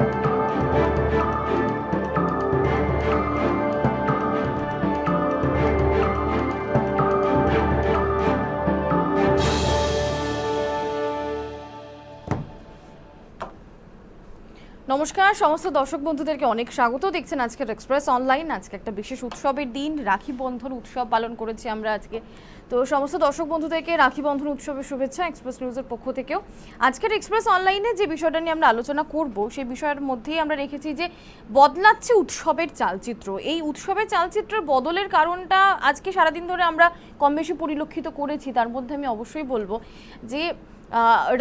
নমস্কার সমস্ত দর্শক বন্ধুদেরকে অনেক স্বাগত। দেখছেন আজকের এক্সপ্রেস অনলাইন। আজকে একটা বিশেষ উৎসবের দিন, রাখি বন্ধন উৎসব পালন করেছি আমরা আজকে। তো সমস্ত দর্শক বন্ধুদেরকে রাখি বন্ধন উৎসবের শুভেচ্ছা এক্সপ্রেস নিউজের পক্ষ থেকেও। আজকের এক্সপ্রেস অনলাইনে যে বিষয়টা নিয়ে আমরা আলোচনা করব সেই বিষয়ের মধ্যেই আমরা রেখেছি যে বদলাচ্ছে উৎসবের চালচিত্র। এই উৎসবের চালচিত্রের বদলের কারণটা আজকে সারাদিন ধরে আমরা কম বেশি পরিলক্ষিত করেছি। তার মধ্যে আমি অবশ্যই বলবো যে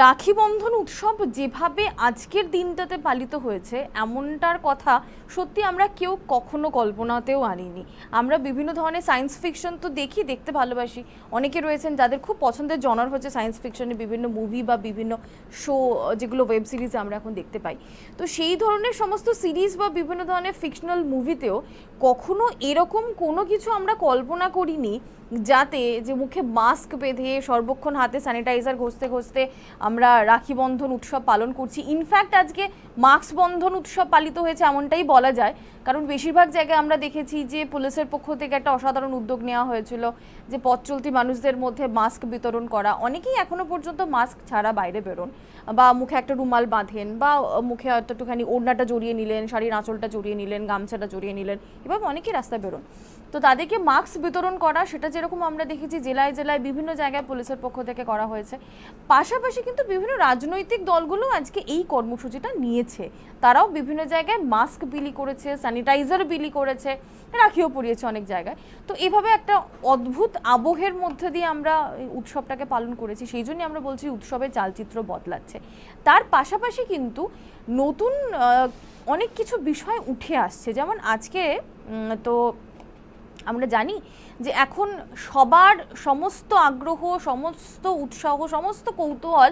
রাখি বন্ধন উৎসব যেভাবে আজকের দিনটাতে পালিত হয়েছে এমনটার কথা সত্যি আমরা কেউ কখনো কল্পনাতেও আনিনি। আমরা বিভিন্ন ধরনের সায়েন্স ফিকশন তো দেখতে ভালোবাসি। অনেকে রয়েছেন যাদের খুব পছন্দের জনার হচ্ছে সায়েন্স ফিকশনের বিভিন্ন মুভি বা বিভিন্ন শো, যেগুলো ওয়েব সিরিজ আমরা এখন দেখতে পাই। তো সেই ধরনের সমস্ত সিরিজ বা বিভিন্ন ধরনের ফিকশনাল মুভিতেও কখনো এরকম কোনো কিছু আমরা কল্পনা করিনি যাতে যে মুখে মাস্ক বেঁধে সর্বক্ষণ হাতে স্যানিটাইজার ঘষতে আমরা রাখি বন্ধন উৎসব পালন করছি। ইনফ্যাক্ট আজকে মাস্ক বন্ধন উৎসব পালিত হয়েছে এমনটাই বলা যায়, কারণ বেশিরভাগ জায়গায় আমরা দেখেছি যে পুলিশের পক্ষ থেকে একটা অসাধারণ উদ্যোগ নেওয়া হয়েছিল যে পথ চলতি মানুষদের মধ্যে মাস্ক বিতরণ করা। অনেকেই এখনো পর্যন্ত মাস্ক ছাড়া বাইরে বেরোন বা মুখে একটা রুমাল বাঁধেন বা মুখে একটুখানি ওড়নাটা জড়িয়ে নিলেন, শাড়ির আঁচলটা জড়িয়ে নিলেন, গামছাটা জড়িয়ে নিলেন, এভাবে অনেকেই রাস্তায় বেরোন। তো তাদেরকে মাস্ক বিতরণ করা সেটা যেরকম আমরা দেখেছি জেলায় জেলায় বিভিন্ন জায়গায় পুলিশের পক্ষ থেকে করা হয়েছে। পাশাপাশি কিন্তু বিভিন্ন রাজনৈতিক দলগুলো আজকে এই কর্মসূচিটা নিয়েছে। তারাও বিভিন্ন জায়গায় মাস্ক বিলি করেছে, স্যানিটাইজার বিলি করেছে, রাখিও পরিয়েছে অনেক জায়গায়। তো এভাবে একটা অদ্ভুত আবহের মধ্যে দিয়ে আমরা উৎসবটাকে পালন করেছি। সেই জন্যই আমরা বলছি উৎসবের চালচিত্র বদলাচ্ছে। তার পাশাপাশি কিন্তু নতুন অনেক কিছু বিষয় উঠে আসছে। যেমন আজকে তো আমরা জানি যে এখন সবার সমস্ত আগ্রহ, সমস্ত উৎসাহ, সমস্ত কৌতূহল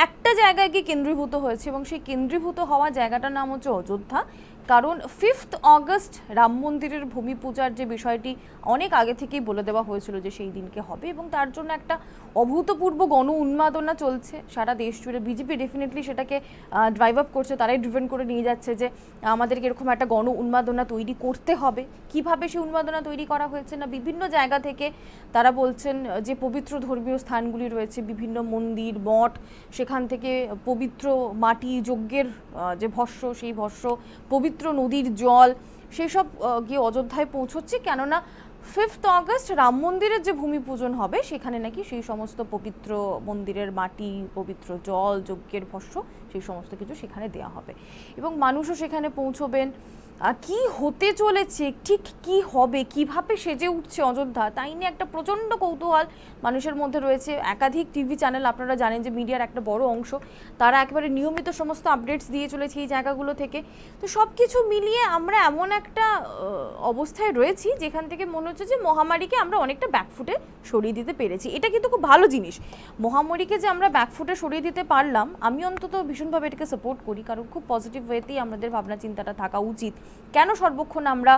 একটা জায়গায় গিয়ে কেন্দ্রীভূত হয়েছে এবং সেই কেন্দ্রীভূত হওয়া জায়গাটার নাম হচ্ছে অযোধ্যা। কারণ 5 অগস্ট রাম মন্দিরের ভূমি পূজার যে বিষয়টি অনেক আগে থেকেই বলে দেওয়া হয়েছিল যে সেই দিনকে হবে, এবং তার জন্য একটা অভূতপূর্ব গণ উন্মাদনা চলছে সারা দেশ জুড়ে। বিজেপি ডেফিনেটলি সেটাকে ড্রাইভ আপ করছে, তারাই ড্রিভেন করে নিয়ে যাচ্ছে যে আমাদেরকে এরকম একটা গণ উন্মাদনা তৈরি করতে হবে। কিভাবে সেই উন্মাদনা তৈরি করা হয়েছে না, বিভিন্ন জায়গা থেকে তারা বলছেন যে পবিত্র ধর্মীয় স্থানগুলি রয়েছে, বিভিন্ন মন্দির মঠ, সেখান থেকে পবিত্র মাটি যজ্ঞের যে ভস্য, সেই ভস্য, পবিত্র নদীর জল, সেসব গিয়ে অযোধ্যায় পৌঁছচ্ছে। কেননা 5 অগস্ট রাম মন্দিরের যে ভূমি পূজন হবে সেখানে নাকি সেই সমস্ত পবিত্র মন্দিরের মাটি, পবিত্র জল, যজ্ঞের ভস্য, সেই সমস্ত কিছু সেখানে দেওয়া হবে এবং মানুষও সেখানে পৌঁছবেন। কি হতে চলেছে, ঠিক কি হবে, কিভাবে সেজে উঠছে অযোধ্যা, তাই নিয়ে একটা প্রচণ্ড কৌতূহল মানুষের মধ্যে রয়েছে। একাধিক টিভি চ্যানেল, আপনারা জানেন যে মিডিয়ার একটা বড় অংশ, তারা একেবারে নিয়মিত সমস্ত আপডেটস দিয়ে চলেছে এই জায়গাগুলো থেকে। তো সব কিছু মিলিয়ে আমরা এমন একটা অবস্থায় রয়েছি যেখান থেকে মনে হচ্ছে যে মহামারীকে আমরা অনেকটা ব্যাকফুটে সরিয়ে দিতে পেরেছি। এটা কিন্তু খুব ভালো জিনিস। মহামারীকে যে আমরা ব্যাকফুটে সরিয়ে দিতে পারলাম, আমি অন্তত ভীষণভাবে এটাকে সাপোর্ট করি, কারণ খুব পজিটিভ ওয়েতেই আমাদের ভাবনা চিন্তাটা থাকা উচিত। কেন সর্বক্ষণ আমরা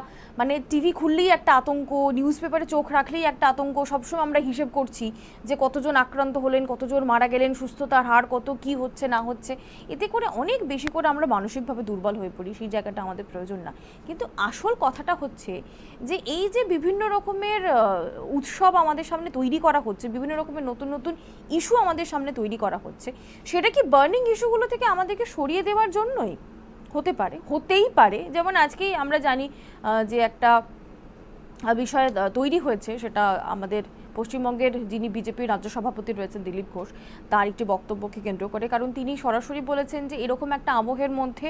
টিভি খুললেই একটা আতঙ্ক, নিউজ পেপারে চোখ রাখলেই একটা আতঙ্ক, সবসময় আমরা হিসেব করছি যে কতজন আক্রান্ত হলেন, কতজন মারা গেলেন, সুস্থতার হার কত, কি হচ্ছে না হচ্ছে। এতে করে অনেক বেশি করে আমরা মানসিকভাবে দুর্বল হয়ে পড়ি। সেই জায়গাটা আমাদের প্রয়োজন না। কিন্তু আসল কথাটা হচ্ছে যে এই যে বিভিন্ন রকমের উৎসব আমাদের সামনে তৈরি করা হচ্ছে, বিভিন্ন রকমের নতুন নতুন ইস্যু আমাদের সামনে তৈরি করা হচ্ছে, সেটা কি বার্নিং ইস্যুগুলো থেকে আমাদেরকে সরিয়ে দেওয়ার জন্যই হতে পারে? হতেই পারে। যেমন আজকেই আমরা জানি যে একটা বিষয় তৈরি হয়েছে, সেটা আমাদের পশ্চিমবঙ্গের যিনি বিজেপির রাজ্য সভাপতি রয়েছেন দিলীপ ঘোষ, তার একটি বক্তব্যকে কেন্দ্র করে। কারণ তিনি সরাসরি বলেছেন যে এরকম একটা আবহের মধ্যে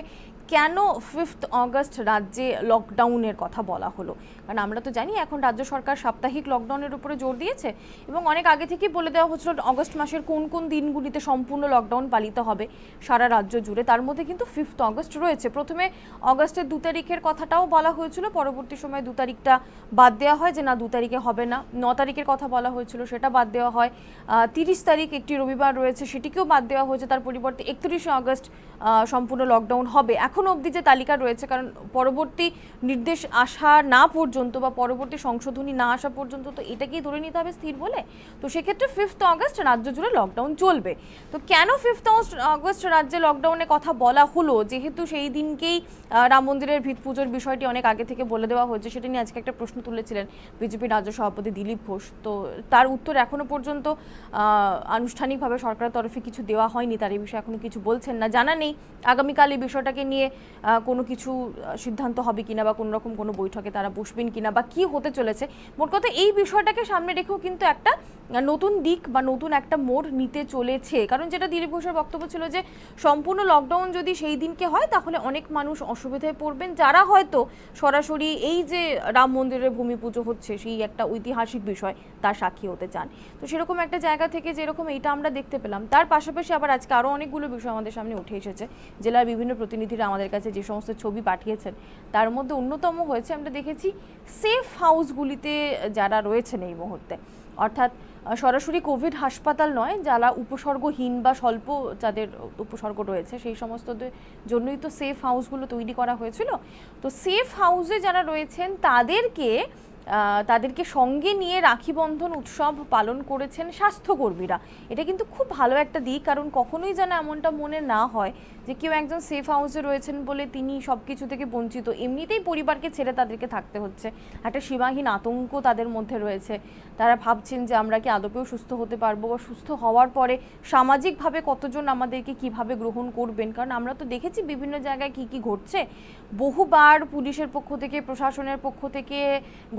কেন 5 অগস্ট রাজ্যে লকডাউনের কথা বলা হলো। কারণ আমরা তো জানি এখন রাজ্য সরকার সাপ্তাহিক লকডাউনের উপরে জোর দিয়েছে এবং অনেক আগে থেকেই বলে দেওয়া হচ্ছিল অগস্ট মাসের কোন কোন দিনগুলিতে সম্পূর্ণ লকডাউন পালিত হবে সারা রাজ্য জুড়ে। তার মধ্যে কিন্তু 5 অগস্ট রয়েছে। প্রথমে অগস্টের 2 তারিখের কথাটাও বলা হয়েছিল, পরবর্তী সময়ে 2 তারিখটা বাদ দেওয়া হয় যে না 2 তারিখে হবে না। 9 তারিখের কথা বলা হয়েছিল সেটা বাদ দেওয়া হয়। 30 তারিখ একটি রবিবার রয়েছে, সেটিকেও বাদ দেওয়া হয়েছে। তার পরিবর্তে 31শে আগস্ট সম্পূর্ণ লকডাউন হবে। এখনও অবধি যে তালিকা রয়েছে, কারণ পরবর্তী নির্দেশ আসা না পর্যন্ত বা পরবর্তী সংশোধনী না আসা পর্যন্ত তো এটাকেই ধরে নিতে হবে স্থির বলে। তো সেক্ষেত্রে 5th আগস্ট রাজ্য জুড়ে লকডাউন চলবে। তো কেন 5th আগস্ট রাজ্যে লকডাউনের কথা বলা হলো, যেহেতু সেই দিনকেই রাম মন্দিরের ভিত পুজোর বিষয়টি অনেক আগে থেকে বলে দেওয়া হয়েছে, সেটা নিয়ে আজকে একটা প্রশ্ন তুলেছিলেন বিজেপি রাজ্য সভাপতি দিলীপ ঘোষ। তো তার উত্তর এখনো পর্যন্ত আনুষ্ঠানিকভাবে সরকারের তরফে কিছু দেওয়া হয়নি, তার এই বিষয়ে এখনো কিছু বলছেন না। জানা নেই আগামীকাল এই বিষয়টাকে নিয়ে কোনো কিছু সিদ্ধান্ত হবে কিনা বা কোনো রকম কোনো বৈঠকে তারা বসবেন কিনা বা কি হতে চলেছে। মোট কথা এই বিষয়টাকে সামনে রেখেও কিন্তু একটা নতুন দিক বা নতুন একটা মোড় নিতে চলেছে। কারণ যেটা দিলীপ ঘোষের বক্তব্য ছিল যে সম্পূর্ণ লকডাউন যদি সেই দিনকে হয় তাহলে অনেক মানুষ অসুবিধায় পড়বেন, যারা হয়তো সরাসরি এই যে রাম মন্দিরের ভূমি পুজো হচ্ছে সেই একটা ঐতিহাসিক বিষয় তার সাক্ষী হতে চান। তো সেরকম একটা জায়গা থেকে যেরকম এইটা আমরা দেখতে পেলাম, তার পাশাপাশি আবার আজকে আরও অনেকগুলো বিষয় আমাদের সামনে উঠে এসেছে। জেলার বিভিন্ন প্রতিনিধিরা আমাদের কাছে যে সমস্ত ছবি পাঠিয়েছেন তার মধ্যে অন্যতম হয়েছে, আমরা দেখেছি সেফ হাউসগুলিতে যারা রয়েছেন এই মুহূর্তে, অর্থাৎ সরাসরি কোভিড হাসপাতাল নয়, যারা উপসর্গহীন বা স্বল্প যাদের উপসর্গ রয়েছে সেই সমস্তদের জন্যই তো সেফ হাউসগুলো তৈরি করা হয়েছিল। তো সেফ হাউসে যারা রয়েছেন তাদেরকে সঙ্গে নিয়ে রাখি বন্ধন উৎসব পালন করেছেন স্বাস্থ্যকর্মীরা। এটা কিন্তু খুব ভালো একটা দিক, কারণ কখনোই যেন এমনটা মনে না হয় যে কেউ একজন সেফ হাউসে রয়েছেন বলে তিনি সব কিছু থেকে বঞ্চিত। এমনিতেই পরিবারকে ছেড়ে তাদেরকে থাকতে হচ্ছে, একটা সীমাহীন আতঙ্ক তাদের মধ্যে রয়েছে। তারা ভাবছেন যে আমরা কি আদপেও সুস্থ হতে পারবো, বা সুস্থ হওয়ার পরে সামাজিকভাবে কতজন আমাদেরকে কিভাবে গ্রহণ করবেন। কারণ আমরা তো দেখেছি বিভিন্ন জায়গায় কি কি ঘটছে। বহুবার পুলিশের পক্ষ থেকে, প্রশাসনের পক্ষ থেকে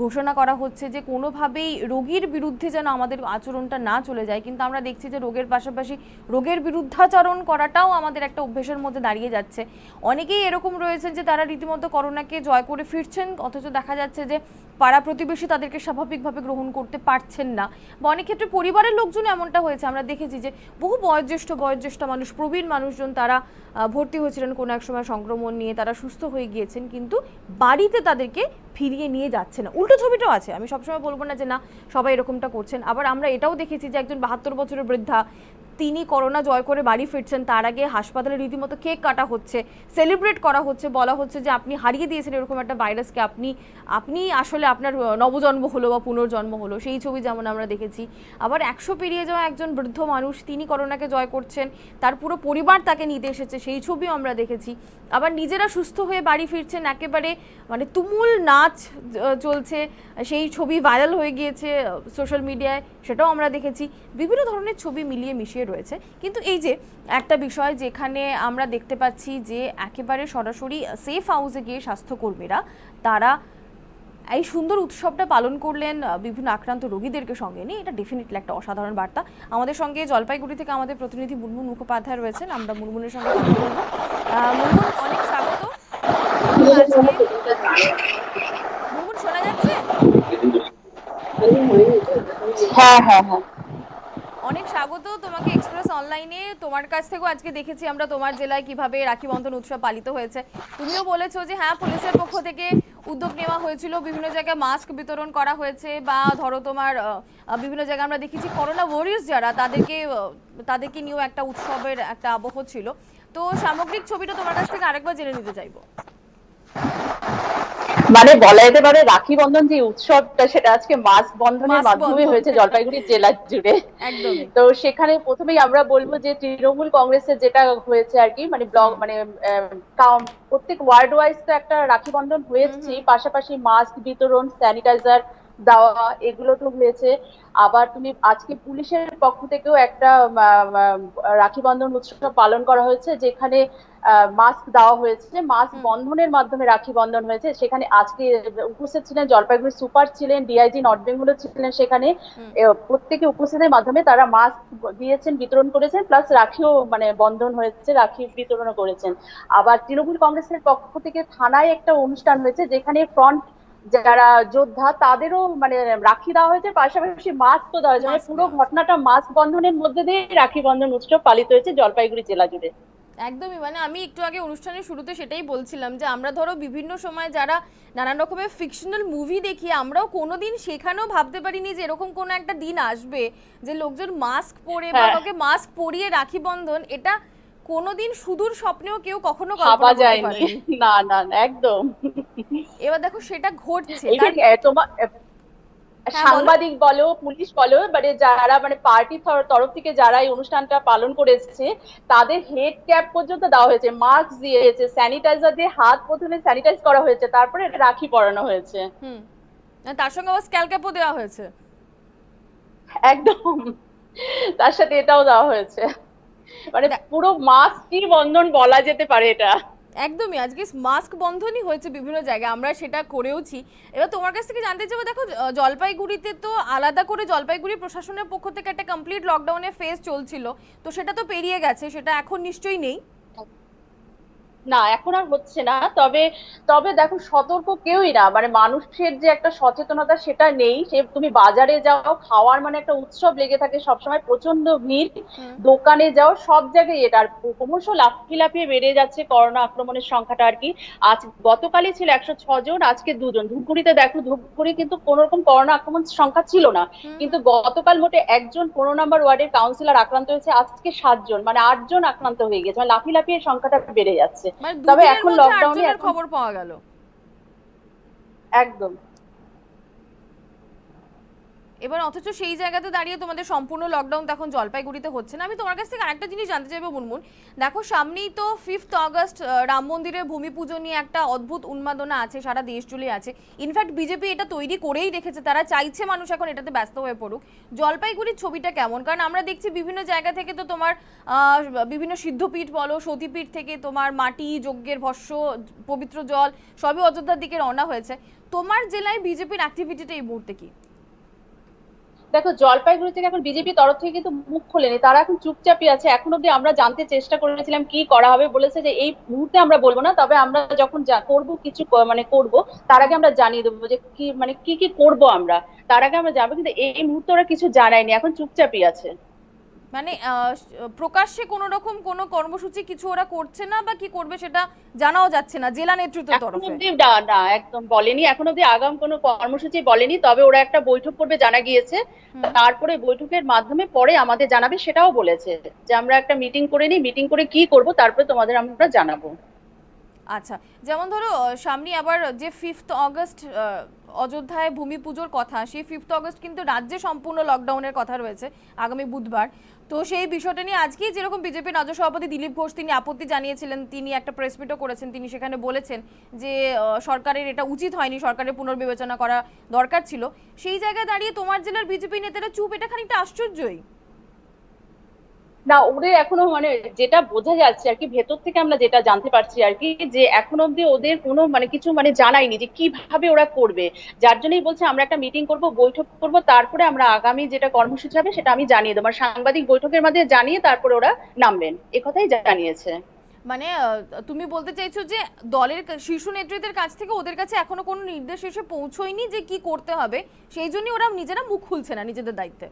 ঘোষণা করা হচ্ছে যে কোনোভাবেই রোগীর বিরুদ্ধে যেন আমাদের আচরণটা না চলে যায়, কিন্তু আমরা দেখছি যে রোগের পাশাপাশি রোগের বিরুদ্ধাচরণ করাটাও আমাদের একটা অভ্যেসের মধ্যে দাঁড়িয়ে যাচ্ছে। অনেকেই এরকম রয়েছেন যে তারা রীতিমতো করোনাকে জয় করে ফিরছেন, অথচ দেখা যাচ্ছে যে পাড়া প্রতিবেশী তাদেরকে স্বাভাবিকভাবে গ্রহণ করতে পারছেন না, বা অনেক ক্ষেত্রে পরিবারের লোকজন এমনটা হয়েছে। আমরা দেখেছি যে বহু বয়োজ্যেষ্ঠ মানুষ, প্রবীণ মানুষজন তারা ভর্তি হয়েছিলেন কোনো এক সময় সংক্রমণ নিয়ে, তারা সুস্থ হয়ে গিয়েছেন, কিন্তু বাড়িতে তাদেরকে ফিরিয়ে নিয়ে যাচ্ছে না। উল্টো ছবিটাও আছে, আমি সবসময় বলবো না যে না সবাই এরকমটা করছেন। আবার আমরা এটাও দেখেছি যে একজন 72 বছরের বৃদ্ধা, তিনি করোনা জয় করে বাড়ি ফিরছেন, তার আগে হাসপাতালে রীতিমতো কেক কাটা হচ্ছে, সেলিব্রেট করা হচ্ছে, বলা হচ্ছে যে আপনি হারিয়ে দিয়েছেন এরকম একটা ভাইরাসকে, আপনি আসলে আপনার নবজন্ম হলো বা পুনর্জন্ম হলো, সেই ছবি যেমন আমরা দেখেছি। আবার 100 পেরিয়ে যাওয়া একজন বৃদ্ধ মানুষ, তিনি করোনাকে জয় করছেন, তার পুরো পরিবার তাকে নিতে এসেছে, সেই ছবিও আমরা দেখেছি। আবার নিজেরা সুস্থ হয়ে বাড়ি ফিরছেন, একেবারে মানে তুমুল নাচ চলছে, সেই ছবি ভাইরাল হয়ে গিয়েছে সোশ্যাল মিডিয়ায়, সেটাও আমরা দেখেছি। বিভিন্ন ধরনের ছবি মিলিয়ে মিশিয়ে রয়েছে। কিন্তু এই যে একটা বিষয় যেখানে আমরা দেখতে পাচ্ছি যে একেবারে সরাসরি সেফ হাউসে গিয়ে স্বাস্থ্যকর্মীরা তারা এই সুন্দর উৎসবটা পালন করলেন বিভিন্ন আক্রান্ত রোগীদেরকে সঙ্গে নিয়ে, এটা ডেফিনেটলি একটা অসাধারণ বার্তা। আমাদের সঙ্গে জলপাইগুড়ি থেকে আমাদের প্রতিনিধি মুনমুন মুখোপাধ্যায় রয়েছেন, আমরা মুনমুনের সঙ্গে কথা বলবো। মুনমুন, অনেক স্বাগত। মুনমুন, শোনা যাচ্ছে? হ্যাঁ হ্যাঁ হ্যাঁ, অনেক স্বাগত তোমাকে এক্সপ্রেস অনলাইনে। তোমার কাছ থেকেও আজকে দেখেছি আমরা তোমার জেলায় কিভাবে রাখি বন্ধন উৎসব পালিত হয়েছে। তুমিও বলেছো যে হ্যাঁ, পুলিশের পক্ষ থেকে উদ্যোগ নেওয়া হয়েছিল, বিভিন্ন জায়গায় মাস্ক বিতরণ করা হয়েছে, বা ধরো তোমার বিভিন্ন জায়গায় আমরা দেখেছি করোনা ওয়ারিয়র্স যারা, তাদেরকে নিয়েও একটা উৎসবের একটা আবহ ছিল। তো সামগ্রিক ছবিটা তোমার কাছ থেকে আরেকবার জেনে নিতে চাইবো। মানে বলা যেতে পারে রাখি বন্ধন যে উৎসবটা সেটা আজকে মাস বন্ধনের মাধ্যমে হয়েছে জলপাইগুড়ি জেলা জুড়ে। তো সেখানে প্রথমেই আমরা বলবো যে তৃণমূল কংগ্রেসের যেটা হয়েছে আর কি, মানে ব্লক মানে প্রত্যেক ওয়ার্ড ওয়াইজ তো একটা রাখি বন্ধন হয়েছে, পাশাপাশি মাস্ক বিতরণ, স্যানিটাইজার দেওয়া, এগুলো তো হয়েছে। আবার তুমি আজকে পুলিশের পক্ষ থেকেও একটা রাখি বন্ধন উৎসব পালন করা হয়েছে, যেখানে মাস্ক দেওয়া হয়েছে, মাস্ক বন্ধনের মাধ্যমে রাখি বন্ধন হয়েছে। সেখানে আজকে উপস্থিত ছিলেন জলপাইগুড়ি সুপার ছিলেন, ডিআইজি নর্থ বেঙ্গল ছিলেন, সেখানে প্রত্যেকে উপস্থিতের মাধ্যমে তারা মাস্ক দিয়েছেন, বিতরণ করেছেন, প্লাস রাখিও মানে বন্ধন হয়েছে, রাখি বিতরণও করেছেন। আবার তৃণমূল কংগ্রেসের পক্ষ থেকে থানায় একটা অনুষ্ঠান হয়েছে, যেখানে ফ্রন্ট যারা যোদ্ধা তাদেরও মানে রাখি দেওয়া হয়েছে, পাশাপাশি মাস্কও দেওয়া হয়েছে। মানে পুরো ঘটনাটা মাস্ক বন্ধনের মধ্যে দিয়ে রাখি বন্ধন উৎসব পালিত হয়েছে জলপাইগুড়ি জেলা জুড়ে। একদমই, মানে আমি একটু আগে অনুষ্ঠানের শুরুতে সেটাই বলছিলাম যে আমরা ধরো বিভিন্ন সময় যারা নানান রকমের ফিকশনাল মুভি দেখি, আমরাও কোনোদিন সেখানেও ভাবতে পারিনি যে এরকম কোনো একটা দিন আসবে যে লোকজন মাস্ক পরে বা কাউকে মাস্ক পরিয়ে রাখি বন্ধন, এটা কোনোদিন সুদূর স্বপ্নেও কেউ কখনো কল্পনা করতে পারেনি। না না না, একদম। এবার দেখো সেটা ঘটছে। তোমার সাংবাদিক বলো, পুলিশ বলো, মানে যারা মানে পার্টির তরফ থেকে যারা এই অনুষ্ঠানটা পালন করেছে তাদের হেড ক্যাপ পর্যন্ত দেওয়া হয়েছে, মাস্ক দিয়েছে, স্যানিটাইজার দিয়ে হাত প্রথমে স্যানিটাইজ করা হয়েছে, তারপরে রাখি পরানো হয়েছে। তার সঙ্গে আবার স্ক্যাল ক্যাপও দেওয়া হয়েছে। একদম, তার সাথে এটাও দেওয়া হয়েছে, মানে পুরো মাস্কই বন্ধন বলা যেতে পারে এটা। একদমই, আজকে মাস্ক বন্ধনই হয়েছে বিভিন্ন জায়গায়, আমরা সেটা করেওছি। এবার তোমার কাছ থেকে জানতে চাইবো, দেখো জলপাইগুড়িতে তো আলাদা করে জলপাইগুড়ি প্রশাসনের পক্ষ থেকে একটা কমপ্লিট লকডাউনের ফেজ চলছিল, তো সেটা তো পেরিয়ে গেছে, সেটা এখন নিশ্চয়ই নেই। না, এখন আর হচ্ছে না, তবে তবে দেখো সতর্ক কেউই না, মানে মানুষের যে একটা সচেতনতা সেটা নেই। সে তুমি বাজারে যাও, খাওয়ার মানে একটা উৎসব লেগে থাকে সবসময়, প্রচন্ড ভিড়, দোকানে যাও, সব জায়গায় এটা। আর ক্রমশ লাফিয়ে বেড়ে যাচ্ছে করোনা আক্রমণের সংখ্যাটা আর কি। আজ গতকালই ছিল 106 জন, আজকে 2 জন। ধূপগুড়িতে দেখো, ধূপগুড়ি কিন্তু কোন রকম করোনা আক্রমণ সংখ্যা ছিল না, কিন্তু গতকাল মোটে একজন 15 নম্বর ওয়ার্ডের কাউন্সিলর আক্রান্ত হয়েছে, আজকে 7 জন, মানে 8 জন আক্রান্ত হয়ে গেছে, মানে লাফিয়ে সংখ্যাটা বেড়ে যাচ্ছে। তবে এখন লকডাউনে খবর পাওয়া গেল। একদম। এবার অথচ সেই জায়গাতে দাঁড়িয়ে তোমাদের সম্পূর্ণ লকডাউন এখন জলপাইগুড়িতে হচ্ছে না। আমি তোমার কাছ থেকে আরেকটা জিনিস জানতে চাইবো মুনমুন, দেখো সামনেই তো 5th অগস্ট রাম মন্দিরের ভূমি পুজো নিয়ে একটা অদ্ভুত উন্মাদনা আছে, সারা দেশ জুড়ে আছে। ইনফ্যাক্ট বিজেপি এটা তৈরি করেই রেখেছে, তারা চাইছে মানুষ এখন এটাতে ব্যস্ত হয়ে পড়ুক। জলপাইগুড়ির ছবিটা কেমন? কারণ আমরা দেখছি বিভিন্ন জায়গা থেকে তো তোমার বিভিন্ন সিদ্ধপীঠ বলো, সতীপীঠ থেকে তোমার মাটি, যজ্ঞের ভস্য, পবিত্র জল সবই অযোধ্যার দিকে রওনা হয়েছে। তোমার জেলায় বিজেপির অ্যাক্টিভিটিটা এই মুহূর্তে কি? দেখো জলপাইগুড়ি থেকে এখন বিজেপি তরফ থেকে কিন্তু মুখ খোলেনি, তারা এখন চুপচাপই আছে। এখন অব্দি আমরা জানতে চেষ্টা করেছিলাম কি করা হবে, বলেছে যে এই মুহূর্তে আমরা বলবো না, তবে আমরা যখন করব কিছু মানে করব তার আগে আমরা জানিয়ে দেবো যে কি মানে কি কি করব আমরা, তার আগে আমরা যাবো। কিন্তু এই মুহূর্তে ওরা কিছু জানায়নি, এখন চুপচাপই আছে। মানে প্রকাশ্যে কোনো রকম কোনো কর্মসূচি কিছু ওরা করছে না, বা কি করবে সেটা জানাও যাচ্ছে না জেলা নেতৃত্বের তরফে। না, একদম বলেনি, এখন অব্দি আগাম কোনো কর্মসূচি বলেনি, তবে ওরা একটা বৈঠক করবে জানা গিয়েছে, তারপরে বৈঠকের মাধ্যমে পরে আমাদের জানাবে সেটাও বলেছে, যে আমরা একটা মিটিং করে নিই, মিটিং করে কি করব তারপরে তোমাদের আমরা জানাবো। আচ্ছা, যেমন ধরো সামনে আবার যে 5th অগস্ট অযোধ্যায় ভূমি পুজোর কথা, সেই 5th অগস্ট কিন্তু রাজ্যে সম্পূর্ণ লকডাউনের কথা রয়েছে আগামী বুধবার। তো সেই বিষয়টা নিয়ে আজকেই যেরকম বিজেপির রাজ্য সভাপতি দিলীপ ঘোষ তিনি আপত্তি জানিয়েছিলেন, তিনি একটা প্রেস মিটও করেছেন, তিনি সেখানে বলেছেন যে সরকারের এটা উচিত হয়নি, সরকারের পুনর্বিবেচনা করা দরকার ছিল। সেই জায়গায় দাঁড়িয়ে তোমার জেলার বিজেপি নেতারা চুপ, এটা খানিকটা আশ্চর্যই। না, ওদের এখনো মানে যেটা বোঝা যাচ্ছে আর কি, ভেতর থেকে আমরা যেটা জানতে পারছি আর কি, যে এখন অব্দি ওদের কোনো মানে কিছু মানে জানায়নি যে কিভাবে ওরা করবে। যার জন্যই বলছে আমরা একটা মিটিং করব, বৈঠক করব, তারপরে আমরা আগামী যেটা কর্মসূচি হবে সেটা আমি জানিয়ে দেবো, আর সাংবাদিক বৈঠকের মাধ্যমে জানিয়ে তারপরে ওরা নামবেন, কথাই জানিয়েছে। মানে তুমি বলতে চাইছো যে দলের শীর্ষ নেতৃত্বের কাছ থেকে ওদের কাছে এখনো কোনো নির্দেশ এসে পৌঁছয়নি যে কি করতে হবে, সেই জন্যই ওরা নিজেরা মুখ খুলছে না নিজেদের দায়িত্বে।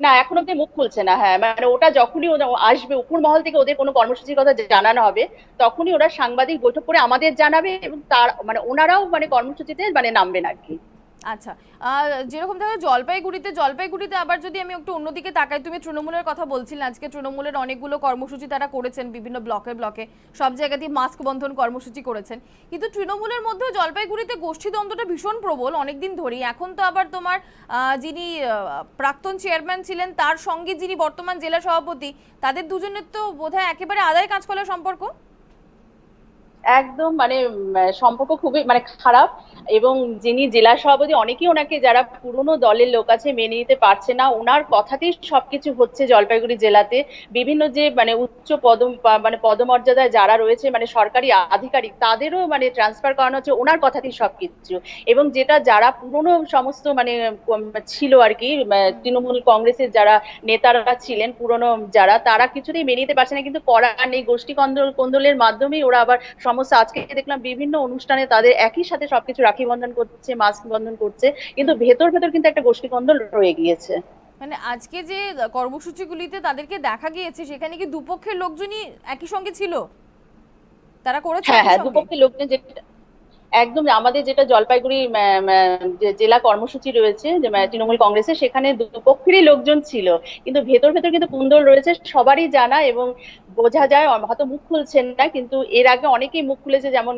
না, এখন অব্দি মুখ খুলছে না। হ্যাঁ, মানে ওটা যখনই আসবে উপর মহল থেকে ওদের কোনো কর্মসূচির কথা জানানো হবে, তখনই ওরা সাংবাদিক বৈঠক করে আমাদের জানাবে, এবং তার মানে ওনারাও মানে কর্মসূচিতে মানে নামবেন আর কি। আচ্ছা, যেরকম দেখো জলপাইগুড়িতে আবার যদি আমি একটু অন্যদিকে তাকাই, তুমি তৃণমূলের কথা বলছিলে, আজকে তৃণমূলের অনেকগুলো কর্মসূচি তারা করেছেন, বিভিন্ন ব্লকে সব জায়গাতেই মাস্ক বন্ধন কর্মসূচি করেছেন, কিন্তু তৃণমূলের মধ্যেও জলপাইগুড়িতে গোষ্ঠীদ্বন্দ্বটা ভীষণ প্রবল অনেকদিন ধরেই। এখন তো আবার তোমার যিনি প্রাক্তন চেয়ারম্যান ছিলেন তার সঙ্গে যিনি বর্তমান জেলা সভাপতি, তাদের দুজনের তো বোধহয় একেবারে আদায় কাঁচকলার সম্পর্ক। একদম, মানে সম্পর্ক খুবই মানে খারাপ, এবং যিনি জেলা সভাপতি অনেকেই ওনাকে, যারা পুরনো দলের লোক আছে, মেনে নিতে পারছে না, ওনার কথাতেই সবকিছু হচ্ছে জলপাইগুড়ি জেলাতে। বিভিন্ন যে মানে উচ্চ মানে পদমর্যাদায় যারা রয়েছে, মানে সরকারি আধিকারিক, তাদেরও মানে ট্রান্সফার করানো হচ্ছে ওনার কথাতেই সবকিছু। এবং যেটা যারা পুরনো সমস্ত মানে ছিল আর কি, তৃণমূল কংগ্রেসের যারা নেতারা ছিলেন পুরনো, যারা, তারা কিছুতেই মেনে নিতে পারছে না, কিন্তু করার নেই, গোষ্ঠী কোন্দলের মাধ্যমেই ওরা আবার সমস্ত, আজকে দেখলাম বিভিন্ন অনুষ্ঠানে তাদের একই সাথে সবকিছু রাখি বন্ধন করছে, মাস্ক বন্ধন করছে, কিন্তু ভেতর ভেতর কিন্তু একটা গোষ্ঠী কোন্দল রয়ে গিয়েছে। মানে আজকে যে কর্মসূচিগুলিতে তাদেরকে দেখা গিয়েছে সেখানে কি দুপক্ষের লোকজনই একই সঙ্গে ছিল, তারা করেছে হ্যাঁ একই হ্যাঁ, সঙ্গে? দুপক্ষের লোকজন যেটা একদম আমাদের যেটা জলপাইগুড়ি যে জেলা কর্মসূচি রয়েছে যে তৃণমূল কংগ্রেসের, সেখানে দুপক্ষেরই লোকজন ছিল। কিন্তু ভেতর ভেতর কিন্তু কুন্দল রয়েছে, সবারই জানা এবং বোঝা যায়। হয়তো মুখ খুলছেন না, কিন্তু এর আগে অনেকেই মুখ খুলেছে। যেমন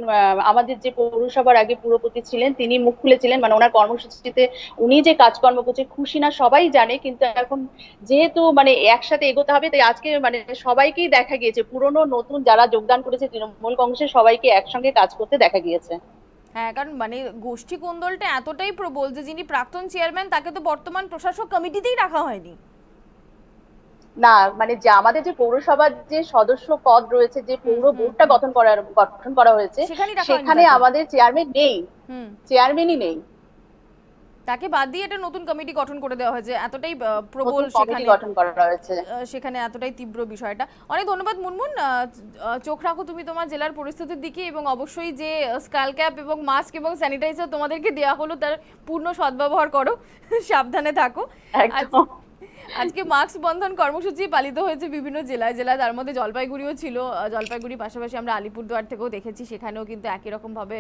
আমাদের যে পৌরসভার আগে পুরপতি ছিলেন, তিনি মুখ খুলেছিলেন, মানে ওনার কর্মসূচিতে উনি যে কাজকর্ম করছে খুশি না সবাই জানে। কিন্তু এখন যেহেতু মানে একসাথে এগোতে হবে, তাই আজকে মানে সবাইকেই দেখা গিয়েছে, পুরনো নতুন যারা যোগদান করেছে তৃণমূল কংগ্রেসের সবাইকে একসঙ্গে কাজ করতে দেখা গিয়েছে। হ্যাঁ, কারণ মানে গোষ্ঠী কোন্দলটা এতটাই প্রবল যে যিনি প্রাক্তন চেয়ারম্যান তাকে তো বর্তমান প্রশাসক কমিটিতেই রাখা হয়নি। না, মানে যে আমাদের যে পৌরসভার যে সদস্য পদ রয়েছে, যে পৌর বোর্ডটা গঠন করা হয়েছে, সেখানেই রাখা হয়নি সেখানে তাকে। আমাদের চেয়ারম্যান নেই, চেয়ারম্যানই নেই। তাকে বাদ দিয়ে একটা নতুন কমিটি গঠন করে দেওয়া হয়েছে, এতটাই প্রবল নতুন কমিটি সেখানে গঠন করা হয়েছে। সেখানে এতটাই তীব্র বিষয়টা। অনেক ধন্যবাদ মুনমুন। চোখ রাখো তুমি তোমার জেলার পরিস্থিতির দিকে, এবং অবশ্যই যে স্কাল ক্যাপ এবং মাস্ক এবং স্যানিটাইজার তোমাদেরকে দেওয়া হলো তার পূর্ণ সদ্ব্যবহার করো, সাবধানে থাকো। একদম। আজকে মাস্ক বন্ধন কর্মসূচি পালিত হয়েছে বিভিন্ন জেলায় জেলায়, তার মধ্যে জলপাইগুড়িও ছিল। জলপাইগুড়ির পাশাপাশি আমরা আলিপুরদুয়ার থেকেও দেখেছি, সেখানেও কিন্তু একই রকম ভাবে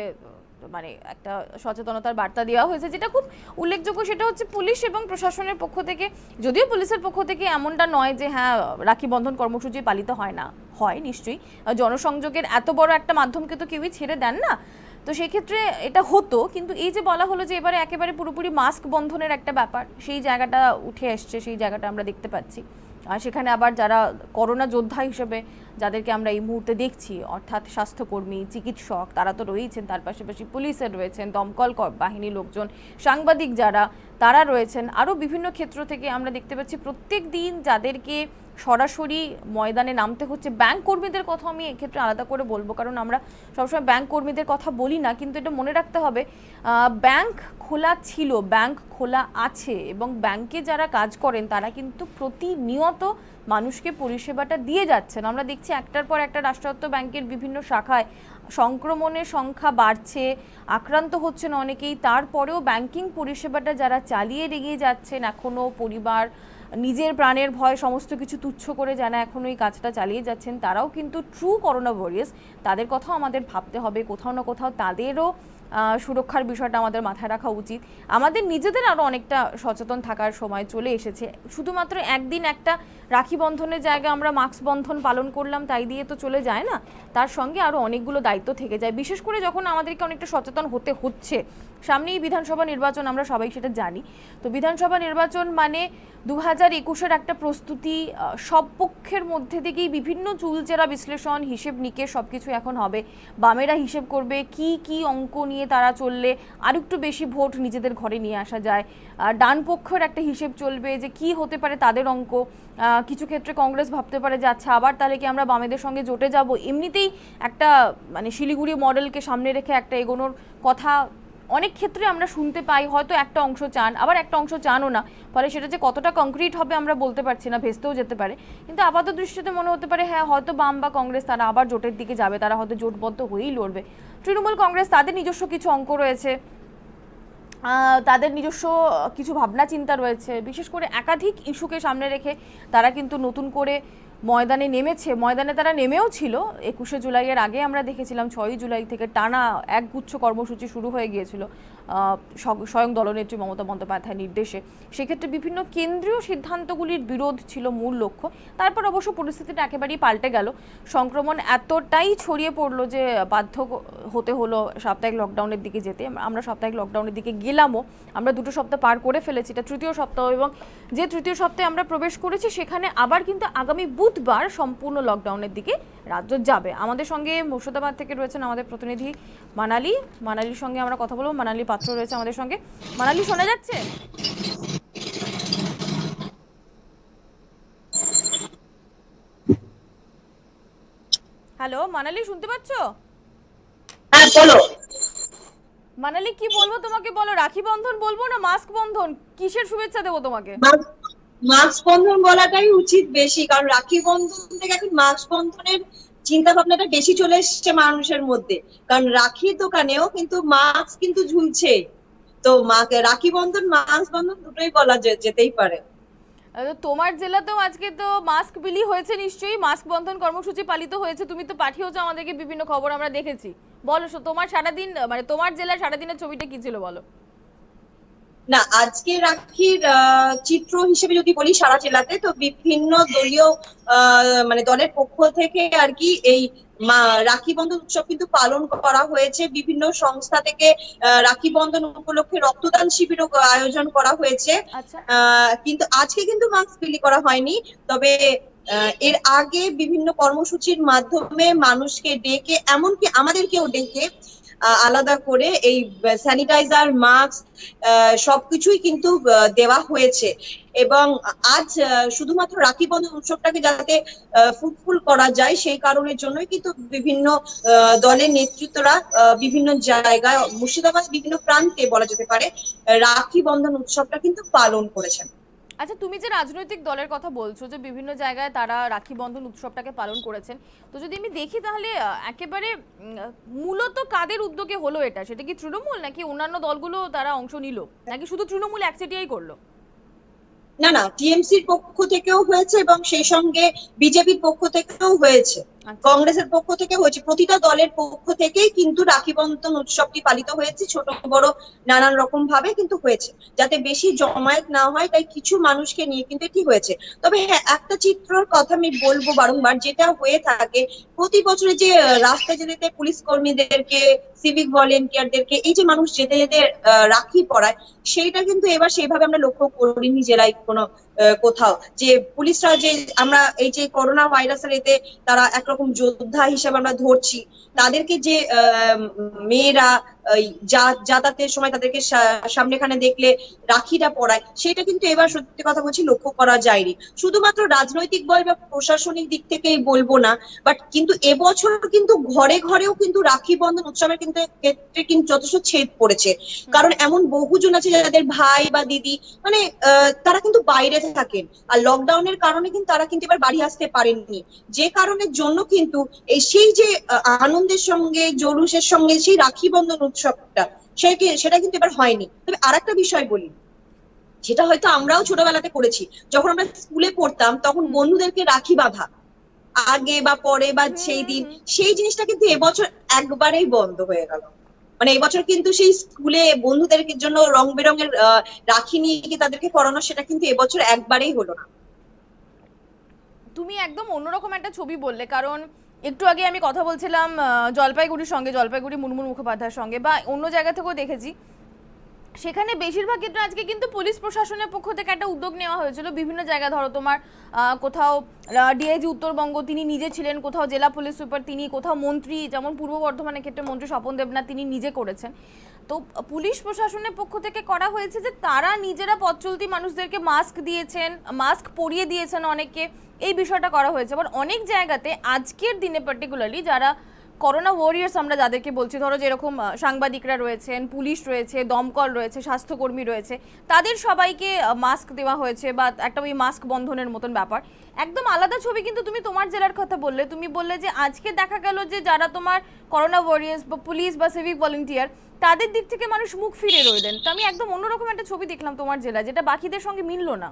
মানে একটা সচেতনতার বার্তা দেওয়া হয়েছে। যেটা খুব উল্লেখযোগ্য সেটা হচ্ছে পুলিশ এবং প্রশাসনের পক্ষ থেকে, যদিও পুলিশের পক্ষ থেকে এমনটা নয় যে হ্যাঁ রাখি বন্ধন কর্মসূচি পালিত হয় না, হয় নিশ্চয়ই। জনসংযোগের এত বড় একটা মাধ্যমকে তো কেউই ছেড়ে দেন না, তো সেক্ষেত্রে এটা হতো। কিন্তু এই যে বলা হলো যে এবারে একেবারে পুরোপুরি মাস্ক বন্ধনের একটা ব্যাপার, সেই জায়গাটা উঠে আসছে, সেই জায়গাটা আমরা দেখতে পাচ্ছি। আর সেখানে আবার যারা করোনা যোদ্ধা হিসেবে যাদেরকে আমরা এই মুহূর্তে দেখছি, অর্থাৎ স্বাস্থ্যকর্মী, চিকিৎসক, তারা তো রয়েছেন, তার পাশাপাশি পুলিশের রয়েছেন, দমকল বাহিনীর লোকজন, সাংবাদিক যারা, তারা রয়েছেন। আরও বিভিন্ন ক্ষেত্র থেকে আমরা দেখতে পাচ্ছি প্রত্যেক দিন যাদেরকে সরাসরি ময়দানে নামতে হচ্ছে। ব্যাংক কর্মীদের কথা আমি এক্ষেত্রে আলাদা করে বলবো, কারণ আমরা সবসময় ব্যাংক কর্মীদের কথা বলি না, কিন্তু এটা মনে রাখতে হবে ব্যাংক খোলা ছিল, ব্যাংক খোলা আছে, এবং ব্যাংকে যারা কাজ করেন তারা কিন্তু প্রতিনিয়ত মানুষকে পরিষেবাটা দিয়ে যাচ্ছেন। আমরা দেখছি একটার পর একটা রাষ্ট্রায়ত্ত ব্যাংকের বিভিন্ন শাখায় সংক্রমণের সংখ্যা বাড়ছে, আক্রান্ত হচ্ছেন অনেকেই, তারপরেও ব্যাংকিং পরিষেবাটা যারা চালিয়ে এগিয়ে যাচ্ছেন, এখনও পরিবার, নিজের প্রাণের ভয় সমস্ত কিছু তুচ্ছ করে যারা এখনও এই কাজটা চালিয়ে যাচ্ছেন, তারাও কিন্তু ট্রু করোনা ওয়ারিয়ার্স। তাদের কথাও আমাদের ভাবতে হবে, কোথাও না কোথাও তাদেরও সুরক্ষার বিষয়টা আমাদের মাথায় রাখা উচিত। আমাদের নিজেদের আরও অনেকটা সচেতন থাকার সময় চলে এসেছে। শুধুমাত্র একদিন একটা রাখি বন্ধনের জায়গায় আমরা মাস্ক বন্ধন পালন করলাম তাই দিয়ে তো চলে যায় না, তার সঙ্গে আরও অনেকগুলো দায়িত্ব থেকে যায়, বিশেষ করে যখন আমাদেরকে অনেকটা সচেতন হতে হচ্ছে। সামনেই বিধানসভা নির্বাচন, আমরা সবাই সেটা জানি। তো বিধানসভা নির্বাচন মানে 2021-এর একটা প্রস্তুতি, সব পক্ষের মধ্যে থেকেই বিভিন্ন চুলচেরা বিশ্লেষণ, হিসেব নিকেশ সব কিছু এখন হবে। বামেরা হিসেব করবে কি কি অঙ্ক নিয়ে তারা চললে আর একটু বেশি ভোট নিজেদের ঘরে নিয়ে আসা যায়। ডান পক্ষের একটা হিসেব চলবে যে কি হতে পারে তাদের অঙ্ক। কিছু ক্ষেত্রে কংগ্রেস ভাবতে পারে যে আচ্ছা আবার তাহলে কি আমরা বামেদের সঙ্গে জোটে যাব। এমনিতেই একটা মানে শিলিগুড়ি মডেলকে সামনে রেখে একটা এগোনোর কথা অনেক ক্ষেত্রে আমরা শুনতে পাই। হয়তো একটা অংশ চান, আবার একটা অংশ চানও না, ফলে সেটা যে কতটা কংক্রিট হবে আমরা বলতে পারছি না, ভেস্তেও যেতে পারে। কিন্তু আপাত দৃষ্টিতে মনে হতে পারে হ্যাঁ হয়তো বাম বা কংগ্রেস তারা আবার জোটের দিকে যাবে, তারা হয়তো জোটবদ্ধ হয়েই লড়বে। তৃণমূল কংগ্রেস তাদের নিজস্ব কিছু অঙ্ক রয়েছে, তাদের নিজস্ব কিছু ভাবনা চিন্তা রয়েছে, বিশেষ করে একাধিক ইস্যুকে সামনে রেখে তারা কিন্তু নতুন করে ময়দানে নেমেছে। ময়দানে তারা নেমেও ছিল 21শে জুলাইয়ের আগে, আমরা দেখেছিলাম 6ই জুলাই থেকে টানা একগুচ্ছ কর্মসূচি শুরু হয়ে গিয়েছিল স্বয়ং দলনেত্রী মমতা বন্দ্যোপাধ্যায়ের নির্দেশে। সেক্ষেত্রে বিভিন্ন কেন্দ্রীয় সিদ্ধান্তগুলির বিরোধ ছিল মূল লক্ষ্য। তারপর অবশ্য পরিস্থিতিটা একেবারেই পাল্টে গেল, সংক্রমণ এতটাই ছড়িয়ে পড়লো যে বাধ্য হতে হলো সাপ্তাহিক লকডাউনের দিকে যেতে। আমরা সাপ্তাহিক লকডাউনের দিকে গেলামও, আমরা 2 সপ্তাহ পার করে ফেলেছি, এটা 3য় সপ্তাহ, এবং যে 3য় সপ্তাহে আমরা প্রবেশ করেছি সেখানে আবার কিন্তু আগামী বুধবার সম্পূর্ণ লকডাউনের দিকে রাজ্য যাবে। আমাদের সঙ্গে মুর্শিদাবাদ থেকে রয়েছেন আমাদের প্রতিনিধি মানালি, মানালির সঙ্গে আমরা কথা বলবো। মানালি পাত্র রয়েছে আমাদের সঙ্গে। মানালি, শোনা যাচ্ছে? হ্যালো মানালি, শুনতে পাচ্ছ? হ্যাঁ বলো। মানালি কি বলবো তোমাকে, বলো রাখি বন্ধন বলবো না মাস্ক বন্ধন, কিসের শুভেচ্ছা দেবো তোমাকে? মাস্ক বন্ধন বলাটাই উচিত বেশি, কারণ রাখি বন্ধন থেকে এখন মাস্ক বন্ধনের চিন্তা ভাবনাটা বেশি চলে এসেছে মানুষের মধ্যে। কারণ রাখির দোকানেও কিন্তু মাস্ক কিন্তু ঝুলছে, তো রাখি বন্ধন মাস্ক বন্ধন দুটোই বলা যেতেই পারে। তোমার জেলাতেও আজকে তো মাস্ক বিলি হয়েছে নিশ্চয়ই, মাস্ক বন্ধন কর্মসূচি পালিত হয়েছে, তুমি তো পাঠিয়েছো আমাদেরকে বিভিন্ন খবর আমরা দেখেছি। বলো তোমার সারাদিন মানে তোমার জেলার সারাদিনের ছবিটা কি ছিল বলো। না, আজকে রাখির চিত্র হিসেবে যদি বলি সারা জেলাতে, তো বিভিন্ন দলীয় মানে দলের পক্ষ থেকে আর কি এই রাখি বন্ধন উৎসব কিন্তু পালন করা হয়েছে। বিভিন্ন সংস্থা থেকে রাখি বন্ধন উপলক্ষে রক্তদান শিবিরও আয়োজন করা হয়েছে। কিন্তু আজকে কিন্তু মাস্ক বিলি করা হয়নি, তবে এর আগে বিভিন্ন কর্মসূচির মাধ্যমে মানুষকে ডেকে, এমনকি আমাদেরকেও ডেকে আলাদা করে এই স্যানিটাইজার, মাস্ক সবকিছুই কিন্তু দেওয়া হয়েছে। এবং আজ শুধুমাত্র রাখি বন্ধন উৎসবটাকে যাতে ফ্রুটফুল করা যায় সেই কারণের জন্যই কিন্তু বিভিন্ন দলের নেতৃত্বরা বিভিন্ন জায়গায়, মুর্শিদাবাদ বিভিন্ন প্রান্তে বলা যেতে পারে, রাখি বন্ধন উৎসবটা কিন্তু পালন করেছেন। আচ্ছা, তুমি যে রাজনৈতিক দলের কথা বলছো যে বিভিন্ন জায়গায় তারা রাখি বন্ধন উৎসবটাকে পালন করেছেন, তো যদি আমি দেখি তাহলে একেবারে মূলত কাদের উদ্যোগে হলো এটা? সেটা কি তৃণমূল নাকি অন্যান্য দলগুলো তারা অংশ নিল, নাকি শুধু তৃণমূল একচেটিয়াই করলো? না না, টিএমসির পক্ষ থেকেও হয়েছে এবং সেই সঙ্গে বিজেপির পক্ষ থেকেও হয়েছে, কংগ্রেসের পক্ষ থেকে হয়েছে। প্রতিটা দলের পক্ষ থেকেই কিন্তু রাখি বন্ধন উৎসবটি পালিত হয়েছে, ছোট বড় নানান রকম ভাবে কিন্তু হয়েছে, যাতে বেশি জমায়েত না হয়, তাই কিছু মানুষকে নিয়ে কিন্তু এটি হয়েছে। তবে হ্যাঁ, একটা চিত্রের কথা আমি বলবো বারংবার, যেটা হয়ে থাকে প্রতি বছরে, যে রাস্তায় যেতে পুলিশ কর্মীদেরকে, সিভিক ভলেন্টিয়ারদেরকে এই যে মানুষ যেতে যেতে রাখি পরায়, সেইটা কিন্তু এবার সেইভাবে আমরা লক্ষ্য করিনি জেলায় কোনো কোথাও। যে পুলিশরা, যে আমরা এই যে করোনা ভাইরাসের এতে তারা একরকম যোদ্ধা হিসেবে আমরা ধরছি, তাদেরকে যে মেয়েরা যাতায়াতের সময় তাদেরকে সামনেখানে দেখলে রাখিটা পরায়, সেটা কিন্তু এবার সত্যি কথা বলছি লক্ষ্য করা যায়নি। শুধুমাত্র রাজনৈতিক বল বা প্রশাসনিক দিক থেকেই বলবো না, বাট কিন্তু এবছর কিন্তু ঘরে ঘরেও কিন্তু রাখি বন্ধন উৎসবের কিন্তু ক্ষেত্রে কিন্তু যথেষ্ট ছেদ পড়েছে। কারণ এমন বহুজন আছে যাদের ভাই বা দিদি মানে তারা কিন্তু বাইরে থাকেন, আর লকডাউনের কারণে কিন্তু তারা কিন্তু এবার বাড়ি আসতে পারেননি, যে কারণের জন্য কিন্তু এই সেই যে আনন্দের সঙ্গে জৌলুসের সঙ্গে সেই রাখি বন্ধন উৎসবটা সেটা কিন্তু এবার হয়নি। তবে আরেকটা বিষয় বলি, সেটা হয়তো আমরাও ছোটবেলাতে করেছি, যখন আমরা স্কুলে পড়তাম তখন বন্ধুদেরকে রাখি বাঁধা, আগে বা পরে বা সেই দিন, সেই জিনিসটা কিন্তু এবছর একবারেই বন্ধ হয়ে গেল। মানে এবছর কিন্তু সেই স্কুলে বন্ধুদের জন্য রং বেরঙের রাখি নিয়ে গিয়ে তাদেরকে পড়ানো, সেটা কিন্তু এবছর একবারেই হলো না। তুমি একদম অন্যরকম একটা ছবি বললে, কারণ একটু আগে আমি কথা বলছিলাম জলপাইগুড়ির সঙ্গে, জলপাইগুড়ি মুনমুন মুখোপাধ্যায়ের সঙ্গে, বা অন্য জায়গা থেকেও দেখেছি, সেখানে বেশিরভাগ ক্ষেত্রে আজকে কিন্তু পুলিশ প্রশাসনের পক্ষ থেকে একটা উদ্যোগ নেওয়া হয়েছিল। বিভিন্ন জায়গায় ধরো তোমার কোথাও ডিআইজি উত্তরবঙ্গ তিনি নিজে ছিলেন, কোথাও জেলা পুলিশ সুপার তিনি, কোথাও মন্ত্রী, যেমন পূর্ব বর্ধমানের ক্ষেত্রে মন্ত্রী স্বপন দেবনাথ তিনি নিজে করেছেন। তো পুলিশ প্রশাসনের পক্ষ থেকে করা হয়েছে যে তারা নিজেরা পথ চলতি মানুষদেরকে মাস্ক দিয়েছেন, মাস্ক পরিয়ে দিয়েছেন অনেককে, এই বিষয়টা করা হয়েছে। আবার অনেক জায়গাতে আজকের দিনে পার্টিকুলারলি যারা করোনা ওয়ারিয়ার্স আমরা যাদেরকে বলছি, ধরো যেরকম সাংবাদিকরা রয়েছেন, পুলিশ রয়েছে, দমকল রয়েছে, স্বাস্থ্যকর্মী রয়েছে, তাদের সবাইকে মাস্ক দেওয়া হয়েছে, বা একটা ওই মাস্ক বন্ধনের মতন ব্যাপার। একদম আলাদা ছবি কিন্তু তুমি তোমার জেলার কথা বললে, তুমি বললে যে আজকে দেখা গেল যে যারা তোমার করোনা ওয়ারিয়ার্স বা পুলিশ বা সিভিক ভলেন্টিয়ার, তাদের দিক থেকে মানুষ মুখ ফিরে রইলেন। তো আমি একদম অন্যরকম একটা ছবি দেখলাম তোমার জেলা, যেটা বাকিদের সঙ্গে মিললো না।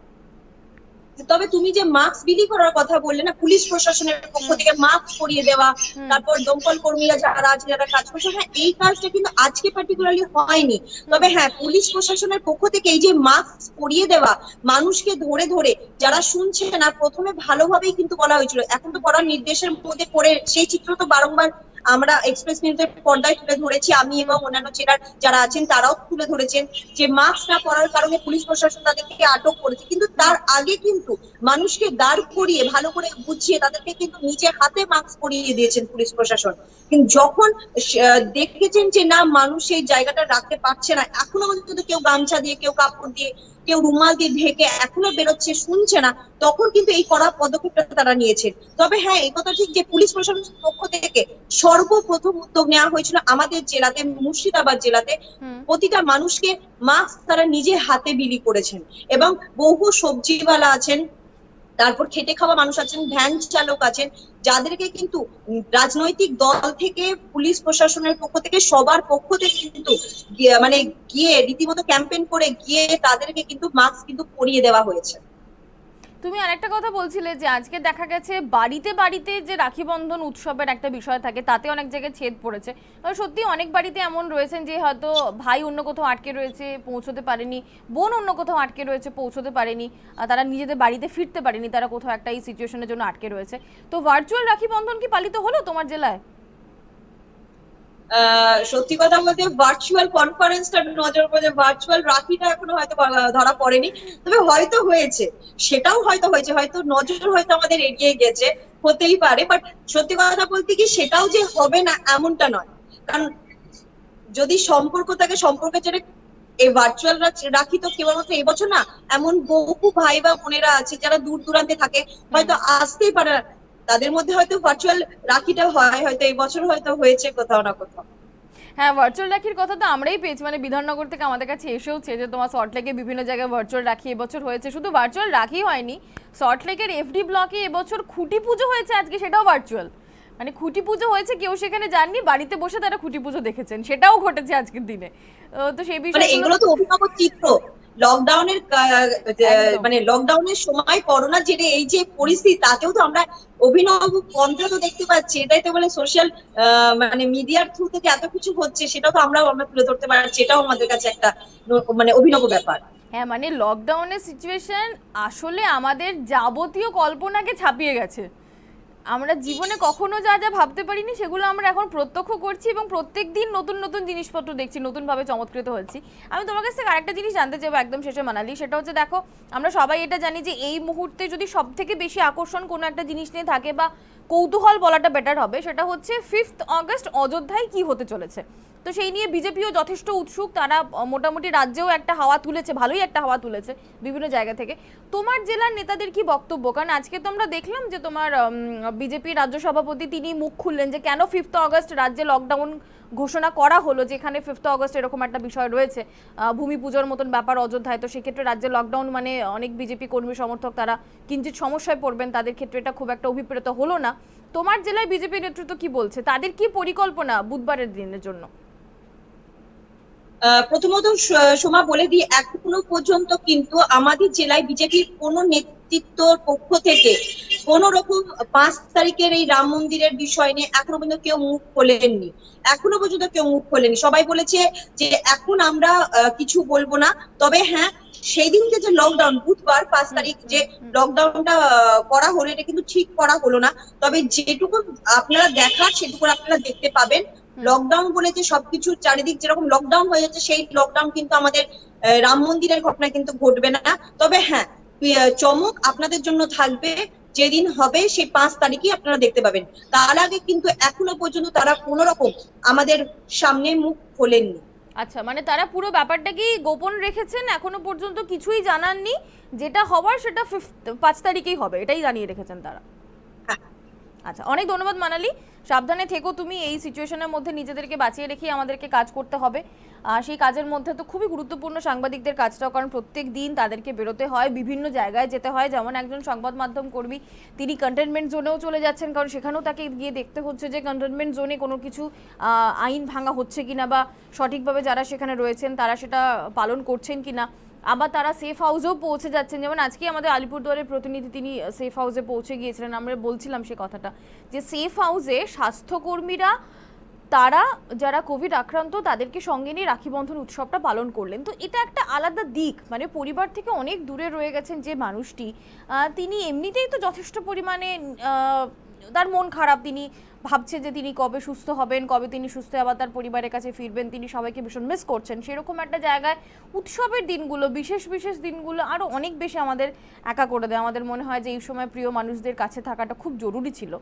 তবে তুমি যে মাস্ক বিলি করার কথা বললে না, পুলিশ প্রশাসনের পক্ষ থেকে মাস্ক পরিয়ে দেওয়া, তারপর দমকল কর্মীরা যারা আছে, যারা কাজ করছে, হ্যাঁ এই কাজটা কিন্তু আজকে পার্টিকুলারলি হয়নি। তবে হ্যাঁ, পুলিশ প্রশাসনের পক্ষ থেকে এই যে মাস্ক পরিয়ে দেওয়া, মানুষকে ধরে ধরে, যারা শুনছে না, প্রথমে ভালোভাবেই কিন্তু বলা হয়েছিল, এখন তো করার নির্দেশের মধ্যে পড়ে সেই চিত্র তো বারংবার আমরা এক্সপ্রেস নিউজের পর্দায় তুলে ধরেছি, আমি এবং অন্যান্য জেলার যারা আছেন তারাও তুলে ধরেছেন, যে মাস্ক না পরার কারণে পুলিশ প্রশাসন তাদেরকে আটক করেছে। কিন্তু তার আগে কিন্তু মানুষকে দাঁড় করিয়ে ভালো করে বুঝিয়ে তাদেরকে কিন্তু নিজে হাতে মাস্ক পরিয়ে দিয়েছেন পুলিশ প্রশাসন। কিন্তু যখন দেখেছেন যে না, মানুষ এই জায়গাটা রাখতে পারছে না, এখনো পর্যন্ত কেউ গামছা দিয়ে, কেউ কাপড় দিয়ে, কেউ রুমাল দিয়ে ঢেকে এখনো বেরোচ্ছে, শুনছে না, তখন কিন্তু এই কড়া পদক্ষেপটা তারা নিয়েছেন। তবে হ্যাঁ, এই কথা ঠিক যে পুলিশ প্রশাসনের পক্ষ থেকে সর্বপ্রথম উদ্যোগ নেওয়া হয়েছিল আমাদের জেলাতে, মুর্শিদাবাদ জেলাতে, প্রতিটা মানুষকে মাস্ক তারা নিজে হাতে বিলি করেছেন। এবং বহু সবজিওয়ালা আছেন, তারপর খেটে খাওয়া মানুষ আছেন, ভ্যান চালক আছেন, যাদেরকে কিন্তু রাজনৈতিক দল থেকে, পুলিশ প্রশাসনের পক্ষ থেকে, সবার পক্ষ থেকে কিন্তু মানে গিয়ে রীতিমতো ক্যাম্পেইন করে গিয়ে তাদেরকে কিন্তু মাস্ক কিন্তু পরিয়ে দেওয়া হয়েছে। তুমি আরেকটা কথা বলছিলে যে আজকে দেখা গেছে বাড়িতে বাড়িতে যে রাখি বন্ধন উৎসবের একটা বিষয় থাকে তাতে অনেক জায়গায় ছেদ পড়েছে। সত্যি অনেক বাড়িতে এমন রয়েছেন যে হয়তো ভাই অন্য কোথাও আটকে রয়েছে, পৌঁছতে পারেনি, বোন অন্য কোথাও আটকে রয়েছে, পৌঁছতে পারেনি, তারা নিজেদের বাড়িতে ফিরতে পারেনি, তারা কোথাও একটা এই সিচুয়েশনের জন্য আটকে রয়েছে। তো ভার্চুয়াল রাখি বন্ধন কি পালিত হলো তোমার জেলায়? সত্যি কথা বলতে ভার্চুয়াল কনফারেন্সটা নজর পড়ে, ভার্চুয়াল রাখিটা এখনো হয়তো ধরা পড়েনি, তবে হয়তো হয়েছে, সেটাও হয়তো হয়েছে, হয়তো নজর হয়তো আমাদের এগিয়ে গেছে, হতেই পারে। বাট সত্যি কথা বলতে কি সেটাও যে হবে না এমনটা নয়, কারণ যদি সম্পর্ক থাকে, সম্পর্কের জন্য এই ভার্চুয়াল রাখি তো কেবলমাত্র এবছর না, এমন বহু ভাই বা বোনেরা আছে যারা দূর দূরান্তে থাকে, হয়তো আসতেই পারে, তাদের মধ্যে হয়তো ভার্চুয়াল রাখিটা হয়, হয়তো এই বছর হয়তো হয়েছে কোথাও না কোথাও। হ্যাঁ, ভার্চুয়াল রাখির কথা তো আমরাই পেয়েছি, মানে বিধাননগর থেকে আমাদের কাছে এসেওছে যে তোমার সল্টলেকে বিভিন্ন জায়গায় ভার্চুয়াল রাখি এবছর হয়েছে। শুধু ভার্চুয়াল রাখি হয়নি, সল্টলেকের এফডি ব্লকে এবছর খুঁটি পুজো হয়েছে আজকে, সেটাও ভার্চুয়াল। মানে খুঁটি পুজো হয়েছে, কেউ সেখানে যাননি, বাড়িতে বসে তারা খুঁটি পুজো দেখেছেন, সেটাও ঘটেছে আজকের দিনে। তো সেই বিষয়ে এগুলো তো অভিনব চিত্র। লকডাউনের মানে লকডাউনের সময় করোনার জেরে এই যে পরিস্থিতি, তাতেও তো আমরা অভিনব পন্থা তো দেখতে পাচ্ছি। এটাই তো বলে সোশ্যাল মানে মিডিয়ার থ্রু থেকে এত কিছু হচ্ছে, সেটাও তো আমরা তুলে ধরতে পারছি, এটাও আমাদের কাছে একটা মানে অভিনব ব্যাপার। হ্যাঁ, মানে লকডাউনের সিচুয়েশন আসলে আমাদের যাবতীয় কল্পনাকে ছাপিয়ে গেছে। আমরা জীবনে কখনো যা যা ভাবতে পারিনি সেগুলো আমরা এখন প্রত্যক্ষ করছি এবং প্রত্যেক দিন নতুন নতুন জিনিসপত্র দেখছি, নতুনভাবে চমৎকৃত হচ্ছি। আমি তোমার কাছ থেকে আরেকটা জিনিস জানতে চাইবো একদম শেষে মানালি, সেটা হচ্ছে দেখো আমরা সবাই এটা জানি যে এই মুহূর্তে যদি সব থেকে বেশি আকর্ষণ কোনো একটা জিনিস নিয়ে থাকে বা কৌতূহল বলাটা বেটার হবে, সেটা হচ্ছে 5th অগস্ট অযোধ্যায় কি হতে চলেছে। তো সেই নিয়ে বিজেপিও যথেষ্ট উৎসুক, তারা মোটামুটি রাজ্যেও একটা হাওয়া তুলেছে, ভালোই একটা হাওয়া তুলেছে বিভিন্ন জায়গা থেকে। তোমার জেলার নেতাদের কি বক্তব্য? কারণ আজকে তো আমরা দেখলাম যে তোমার বিজেপি রাজ্য সভাপতি তিনি মুখ খুললেন যে কেন 5th অগস্ট রাজ্যে লকডাউন ঘোষণা করা হলো, যেখানে 5th অগস্ট এরকম একটা বিষয় রয়েছে, ভূমি পুজোর মতন ব্যাপার অযোধ্যায়। তো সেক্ষেত্রে রাজ্যে লকডাউন মানে অনেক বিজেপি কর্মী সমর্থক তারা কিঞ্চিত সমস্যায় পড়বেন, তাদের ক্ষেত্রে এটা খুব একটা অভিপ্রেত হলো না। তোমার জেলায় বিজেপি নেতৃত্ব কি বলছে, তাদের কি পরিকল্পনা বুধবারের দিনের জন্য? প্রথমত সোমা বলে দিই, এখনো পর্যন্ত কিন্তু আমাদের জেলায় বিজেপির কোন নেতৃত্বর পক্ষ থেকে কোন রকম 5 তারিখের এই রাম মন্দিরের বিষয় নিয়ে এখনো পর্যন্ত কেউ মুখ খোলেননি। এখনো পর্যন্ত কেউ মুখ খোলেনি, সবাই বলেছে যে এখন আমরা কিছু বলবো না। তবে হ্যাঁ, সেই দিনকে যে লকডাউন, বুধবার 5 তারিখ যে লকডাউনটা করা হলো, এটা কিন্তু ঠিক করা হলো না। তবে যেটুকু আপনারা দেখার সেটুকু আপনারা দেখতে পাবেন। লকডাউন বলে যে সবকিছু চারিদিক যেরকম লকডাউন হয়ে যাচ্ছে, সেই লকডাউন কিন্তু আমাদের রাম মন্দিরের ঘটনা কিন্তু ঘটবে না। তবে হ্যাঁ, চমক আপনাদের জন্য থাকবে, যেদিন হবে সেই 5 তারিখই আপনারা দেখতে পাবেন। তার আগে কিন্তু এখনো পর্যন্ত তারা কোনো রকম আমাদের সামনে মুখ খোলেননি। আচ্ছা, মানে তারা পুরো ব্যাপারটাকেই গোপন রেখেছেন, এখনো পর্যন্ত কিছুই জানাননি, যেটা হবার সেটা 5 তারিখেই হবে, এটাই জানিয়ে রেখেছেন তারা। আচ্ছা, অনেক ধন্যবাদ মানালি, সাবধানে থেকো তুমি। এই সিচুয়েশনের মধ্যে নিজেদেরকে বাঁচিয়ে রেখে আমাদেরকে কাজ করতে হবে। সেই কাজের মধ্যে তো খুবই গুরুত্বপূর্ণ সাংবাদিকদের কাজটাও, কারণ প্রত্যেক দিন তাদেরকে বেরোতে হয়, বিভিন্ন জায়গায় যেতে হয়। যেমন একজন সংবাদ মাধ্যম কর্মী, তিনি কন্টেনমেন্ট জোনেও চলে যাচ্ছেন, কারণ সেখানেও তাকে গিয়ে দেখতে হচ্ছে যে কন্টেনমেন্ট জোনে কোনো কিছু আইন ভাঙা হচ্ছে কিনা বা সঠিকভাবে যারা সেখানে রয়েছেন তারা সেটা পালন করছেন কিনা। আবার তারা সেফ হাউসেও পৌঁছে যাচ্ছেন, যেমন আজকে আমাদের আলিপুরদুয়ারের প্রতিনিধি তিনি সেফ হাউসে পৌঁছে গিয়েছিলেন। আমরা বলছিলাম সে কথাটা যে সেফ হাউসে স্বাস্থ্যকর্মীরা তারা যারা কোভিড আক্রান্ত তাদেরকে সঙ্গে নিয়ে রাখি বন্ধন উৎসবটা পালন করলেন। তো এটা একটা আলাদা দিক, মানে পরিবার থেকে অনেক দূরে রয়ে গেছেন যে মানুষটি, তিনি এমনিতেই তো যথেষ্ট পরিমাণে তার মন খারাপ, তিনি ভাবছে যে তিনি কবে সুস্থ হবেন, কবে তিনি সুস্থ আবার তার পরিবারের কাছে ফিরবেন, তিনি সবাইকে ভীষণ মিস করছেন। সেরকম একটা জায়গায় উৎসবের দিনগুলো, বিশেষ বিশেষ দিনগুলো আরও অনেক বেশি আমাদের একা করে দেয়। আমাদের মনে হয় যে এই সময় প্রিয় মানুষদের কাছে থাকাটা খুব জরুরি ছিল।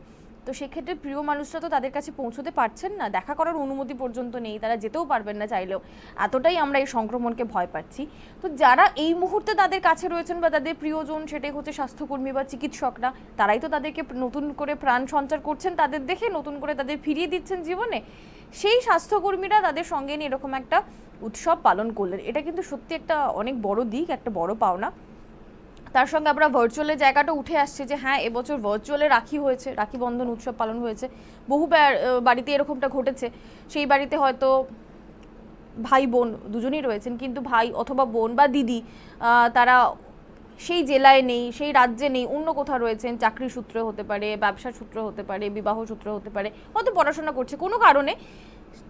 তো সেক্ষেত্রে প্রিয় মানুষরা তো তাদের কাছে পৌঁছতে পারছেন না, দেখা করার অনুমতি পর্যন্ত নেই, তারা যেতেও পারবেন না চাইলেও। এতটাই আমরা এই সংক্রমণকে ভয় পাচ্ছি। তো যারা এই মুহূর্তে তাদের কাছে রয়েছেন বা তাদের প্রিয়জন, সেটাই হচ্ছে স্বাস্থ্যকর্মী বা চিকিৎসকরা, তারাই তো তাদেরকে নতুন করে প্রাণ সঞ্চার করছেন, তাদের দেখে নতুন করে তাদের ফিরিয়ে দিচ্ছেন জীবনে। সেই স্বাস্থ্যকর্মীরা তাদের সঙ্গে নিয়ে এরকম একটা উৎসব পালন করলেন, এটা কিন্তু সত্যি একটা অনেক বড় দিক, একটা বড় পাওনা। তার সঙ্গে আমরা ভার্চুয়ালের জায়গাটা উঠে আসছে যে হ্যাঁ, এবছর ভার্চুয়ালে রাখি হয়েছে, রাখি বন্ধন উৎসব পালন হয়েছে। বহু বাড়িতে এরকমটা ঘটেছে, সেই বাড়িতে হয়তো ভাই বোন দুজনেই রয়েছেন, কিন্তু ভাই অথবা বোন বা দিদি তারা সেই জেলায় নেই, সেই রাজ্যে নেই, অন্য কোথাও রয়েছেন, চাকরি সূত্রে হতে পারে, ব্যবসা সূত্রে হতে পারে, বিবাহ সূত্রে হতে পারে, হয়তো পড়াশোনা করছে, কোনো কারণে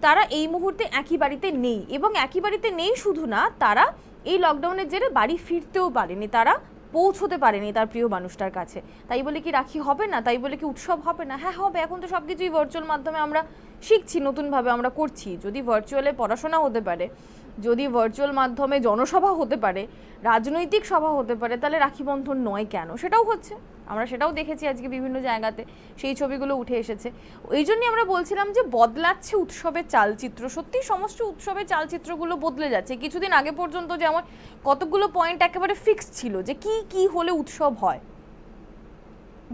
তারা এই মুহূর্তে একই বাড়িতে নেই। এবং একই বাড়িতে নেই শুধু না, তারা এই লকডাউনের জেরে বাড়ি ফিরতেও পারেনি, তারা পৌঁছতে পারেনি তার প্রিয় মানুষটার কাছে। তাই বলে কি রাখি হবে না? তাই বলে কি উৎসব হবে না? হ্যাঁ হবে। এখন তো সব কিছুই ভার্চুয়াল মাধ্যমে আমরা শিখছি, নতুনভাবে আমরা করছি। যদি ভার্চুয়ালে পড়াশোনা হতে পারে, যদি ভার্চুয়াল মাধ্যমে জনসভা হতে পারে, রাজনৈতিক সভা হতে পারে, তাহলে রাখি বন্ধন নয় কেন? সেটাও হচ্ছে, আমরা সেটাও দেখেছি আজকে বিভিন্ন জায়গাতে, সেই ছবিগুলো উঠে এসেছে। এই জন্যই আমরা বলছিলাম যে বদলাচ্ছে উৎসবের চালচিত্র। সত্যি সমস্ত উৎসবের চালচিত্রগুলো বদলে যাচ্ছে। কিছুদিন আগে পর্যন্ত যেমন কতগুলো পয়েন্ট একেবারে ফিক্সড ছিল যে কি কি হলে উৎসব হয়,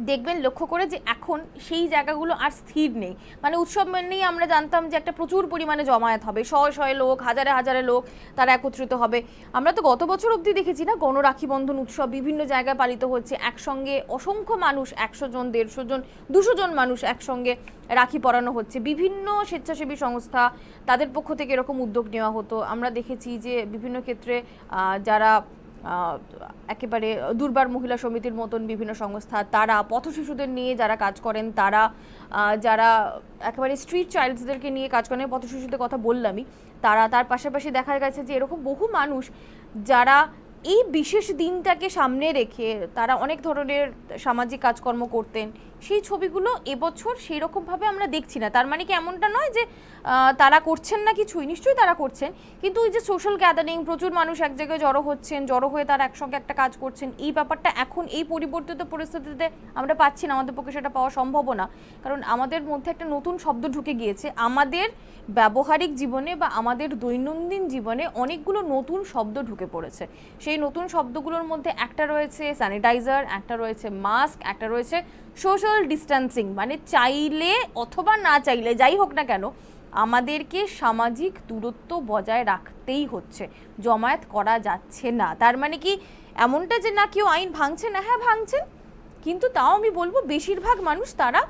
দেখবেন লক্ষ্য করে যে এখন সেই জায়গাগুলো আর স্থির নেই। মানে উৎসব মানেই আমরা জানতাম যে একটা প্রচুর পরিমাণে জমায়েত হবে, শয়ে শয়ে লোক, হাজারে হাজারে লোক তারা একত্রিত হবে। আমরা তো গত বছর অবধি দেখেছি না, গণরাখি বন্ধন উৎসব বিভিন্ন জায়গায় পালিত হচ্ছে, একসঙ্গে অসংখ্য মানুষ, 100 জন, 150 জন, 200 জন মানুষ একসঙ্গে রাখি পরানো হচ্ছে। বিভিন্ন স্বেচ্ছাসেবী সংস্থা, তাদের পক্ষ থেকে এরকম উদ্যোগ নেওয়া হতো। আমরা দেখেছি যে বিভিন্ন ক্ষেত্রে যারা একেবারে দুর্বার মহিলা সমিতির মতন বিভিন্ন সংস্থা, তারা পথ শিশুদের নিয়ে যারা কাজ করেন, তারা যারা একেবারে স্ট্রিট চাইল্ডসদেরকে নিয়ে কাজ করেন, পথ শিশুদের কথা বললামই, তারা, তার পাশাপাশি দেখা গেছে যে এরকম বহু মানুষ যারা এই বিশেষ দিনটাকে সামনে রেখে তারা অনেক ধরনের সামাজিক কাজকর্ম করতেন। সেই ছবিগুলো এবছর সেই রকমভাবে আমরা দেখছি না। তার মানে কি এমনটা নয় যে তারা করছেন না কিছুই, নিশ্চয়ই তারা করছেন, কিন্তু ওই যে সোশ্যাল গ্যাদারিং, প্রচুর মানুষ এক জায়গায় জড়ো হচ্ছেন, জড়ো হয়ে তারা একসঙ্গে একটা কাজ করছেন, এই ব্যাপারটা এখন এই পরিবর্তিত পরিস্থিতিতে আমরা পাচ্ছি না। আমাদের পক্ষে সেটা পাওয়া সম্ভব না, কারণ আমাদের মধ্যে একটা নতুন শব্দ ঢুকে গিয়েছে। আমাদের ব্যবহারিক জীবনে বা আমাদের দৈনন্দিন জীবনে অনেকগুলো নতুন শব্দ ঢুকে পড়েছে। সেই নতুন শব্দগুলোর মধ্যে একটা রয়েছে স্যানিটাইজার, একটা রয়েছে মাস্ক, একটা রয়েছে সোশ্যাল ডিস্ট্যান্সিং। মানে চাইলে অথবা না চাইলে, যাই হোক না কেন, আমাদেরকে সামাজিক দূরত্ব বজায় রাখতেই হচ্ছে, জমায়েত করা যাচ্ছে না। তার মানে কি এমনটা যে না কেউ আইন ভাঙছে না? হ্যাঁ ভাঙছেন, কিন্তু তাও আমি বলবো বেশিরভাগ মানুষ তারা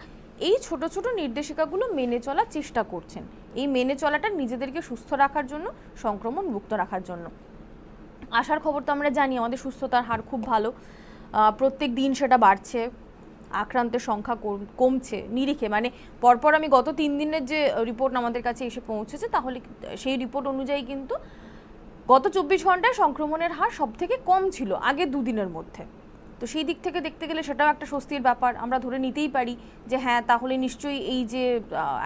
এই ছোট ছোট নির্দেশিকাগুলো মেনে চলার চেষ্টা করছেন। এই মেনে চলাটা নিজেদেরকে সুস্থ রাখার জন্য, সংক্রমণ মুক্ত রাখার জন্য। আসার খবর তো আমরা জানি, আমাদের সুস্থতার হার খুব ভালো, প্রত্যেক দিন সেটা বাড়ছে, আক্রান্তের সংখ্যা কমছে নিরিখে। মানে পরপর আমি গত 3 দিনের যে রিপোর্ট আমাদের কাছে এসে পৌঁছেছে, তাহলে সেই রিপোর্ট অনুযায়ী কিন্তু গত 24 ঘন্টায় সংক্রমণের হার সব থেকে কম ছিল আগের 2 দিনের মধ্যে। তো সেই দিক থেকে দেখতে গেলে সেটাও একটা স্বস্তির ব্যাপার। আমরা ধরে নিতেই পারি যে হ্যাঁ, তাহলে নিশ্চয়ই এই যে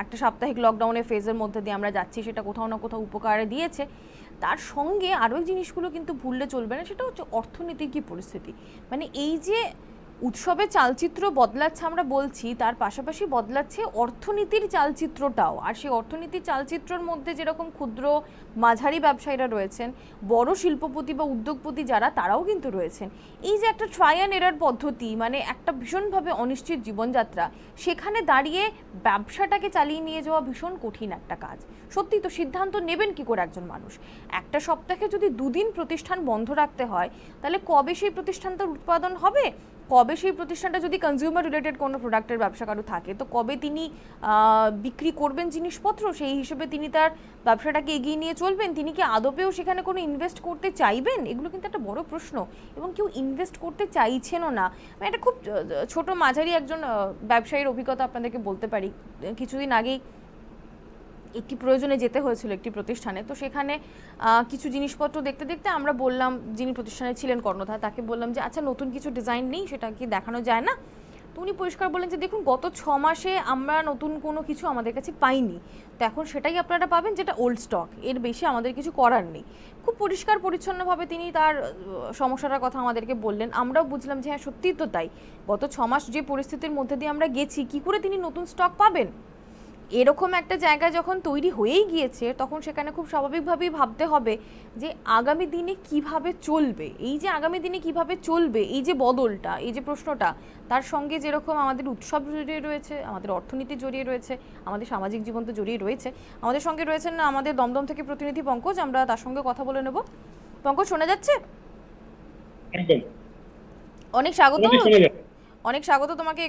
একটা সাপ্তাহিক লকডাউনের ফেজের মধ্যে দিয়ে আমরা যাচ্ছি, সেটা কোথাও না কোথাও উপকারে দিয়েছে। তার সঙ্গে আরও জিনিসগুলো কিন্তু ভুললে চলবে না, সেটা হচ্ছে অর্থনীতির কী পরিস্থিতি। মানে এই যে উৎসবের চালচিত্র বদলাচ্ছে আমরা বলছি, তার পাশাপাশি বদলাচ্ছে অর্থনীতির চালচিত্রটাও। আর সেই অর্থনীতির চালচিত্রের মধ্যে যেরকম ক্ষুদ্র মাঝারি ব্যবসায়ীরা রয়েছেন, বড় শিল্পপতি বা উদ্যোগপতি যারা, তারাও কিন্তু রয়েছেন। এই যে একটা ট্রাই অ্যান্ড এরার পদ্ধতি, মানে একটা ভীষণভাবে অনিশ্চিত জীবনযাত্রা, সেখানে দাঁড়িয়ে ব্যবসাটাকে চালিয়ে নিয়ে যাওয়া ভীষণ কঠিন একটা কাজ। সত্যি তো, সিদ্ধান্ত নেবেন কি করে একজন মানুষ? একটা সপ্তাহে যদি 2 দিন প্রতিষ্ঠান বন্ধ রাখতে হয়, তাহলে কবে সেই প্রতিষ্ঠানটার উৎপাদন হবে? কবে সেই প্রতিষ্ঠানটা, যদি কনজিউমার রিলেটেড কোনো প্রোডাক্টের ব্যবসা কারো থাকে, তো কবে তিনি বিক্রি করবেন জিনিসপত্র? সেই হিসেবে তিনি তার ব্যবসাটাকে এগিয়ে নিয়ে চলবেন। তিনি কি আদপেও সেখানে কোনো ইনভেস্ট করতে চাইবেন? এগুলো কিন্তু একটা বড় প্রশ্ন, এবং কেউ ইনভেস্ট করতে চাইছেনও না। মানে এটা খুব ছোট মাঝারি একজন ব্যবসায়ীর অভিজ্ঞতা আপনাদেরকে বলতে পারি। কিছুদিন আগেই একটি প্রয়োজনে যেতে হয়েছিল একটি প্রতিষ্ঠানে, তো সেখানে কিছু জিনিসপত্র দেখতে দেখতে আমরা বললাম, যিনি প্রতিষ্ঠানে ছিলেন কর্ণধার, তাকে বললাম যে আচ্ছা, নতুন কিছু ডিজাইন নেই, সেটা কি দেখানো যায় না? তো উনি পরিষ্কার বললেন যে দেখুন, গত 6 মাসে আমরা নতুন কোনো কিছু আমাদের কাছে পাইনি, তো এখন সেটাই আপনারা পাবেন যেটা ওল্ড স্টক, এর বেশি আমাদের কিছু করার নেই। খুব পরিষ্কার পরিচ্ছন্নভাবে তিনি তার সমস্যাটার কথা আমাদেরকে বললেন। আমরাও বুঝলাম যে হ্যাঁ, সত্যিই তো তাই। গত 6 মাস যে পরিস্থিতির মধ্যে দিয়ে আমরা গেছি, কী করে তিনি নতুন স্টক পাবেন? এরকম একটা জায়গা যখন তৈরি হয়েই গিয়েছে, তখন সেখানে খুব স্বাভাবিকভাবেই ভাবতে হবে যে আগামী দিনে কিভাবে চলবে। এই যে আগামী দিনে কিভাবে চলবে, এই যে বদলটা, এই যে প্রশ্নটা, তার সঙ্গে যেরকম আমাদের উৎসব জড়িয়ে রয়েছে, আমাদের অর্থনীতি জড়িয়ে রয়েছে, আমাদের সামাজিক জীবন তো জড়িয়ে রয়েছে। আমাদের সঙ্গে রয়েছেন না আমাদের দমদম থেকে প্রতিনিধি পঙ্কজ, আমরা তার সঙ্গে কথা বলে নেব। পঙ্কজ, শোনা যাচ্ছে? একদম। অনেক স্বাগত। অনেক স্বাগত তোমাকে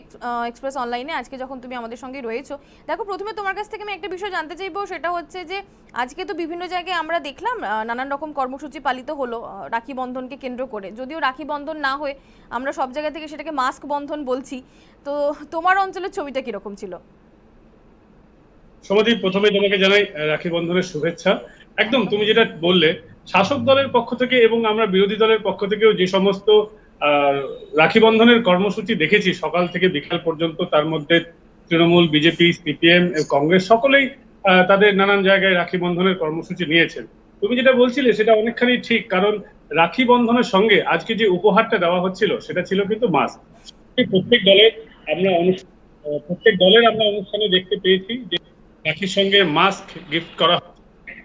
এক্সপ্রেস অনলাইনে আজকে যখন তুমি আমাদের সঙ্গে রয়েছো। দেখো, প্রথমে তোমার কাছ থেকে আমি একটা বিষয় জানতে চাইবো, সেটা হচ্ছে যে আজকে তো বিভিন্ন জায়গায় আমরা দেখলাম নানান রকম কর্মসূচি পালিত হলো রাখি বন্ধনকে কেন্দ্র করে। যদিও রাখি বন্ধন না হয়ে আমরা সব জায়গা থেকে সেটাকে মাস্ক বন্ধন বলছি। তো তোমার অঞ্চলের ছবিটা কিরকম ছিল? সমাধি, প্রথমে তোমাকে জানাই রাখি বন্ধনের শুভেচ্ছা। একদম তুমি যেটা বললে, শাসক দলের পক্ষ থেকে এবং আমরা বিরোধী দলের পক্ষ থেকেও যে সমস্ত রাখি বন্ধনের কর্মসূচি দেখেছি সকাল থেকে বিকাল পর্যন্ত, তার মধ্যে তৃণমূল, বিজেপি, সিপিএম, কংগ্রেস সকলেই তাদের নানান জায়গায় রাখি বন্ধনের কর্মসূচি নিয়েছেন। তুমি যেটা বলছিলে সেটা অনেকখানি ঠিক, কারণ রাখি বন্ধনের সঙ্গে আজকে যে উপহারটা দেওয়া হচ্ছিল সেটা ছিল কিন্তু মাস্ক। প্রত্যেক দলের আমরা অনুষ্ঠানে দেখতে পেয়েছি যে রাখির সঙ্গে মাস্ক গিফট করা,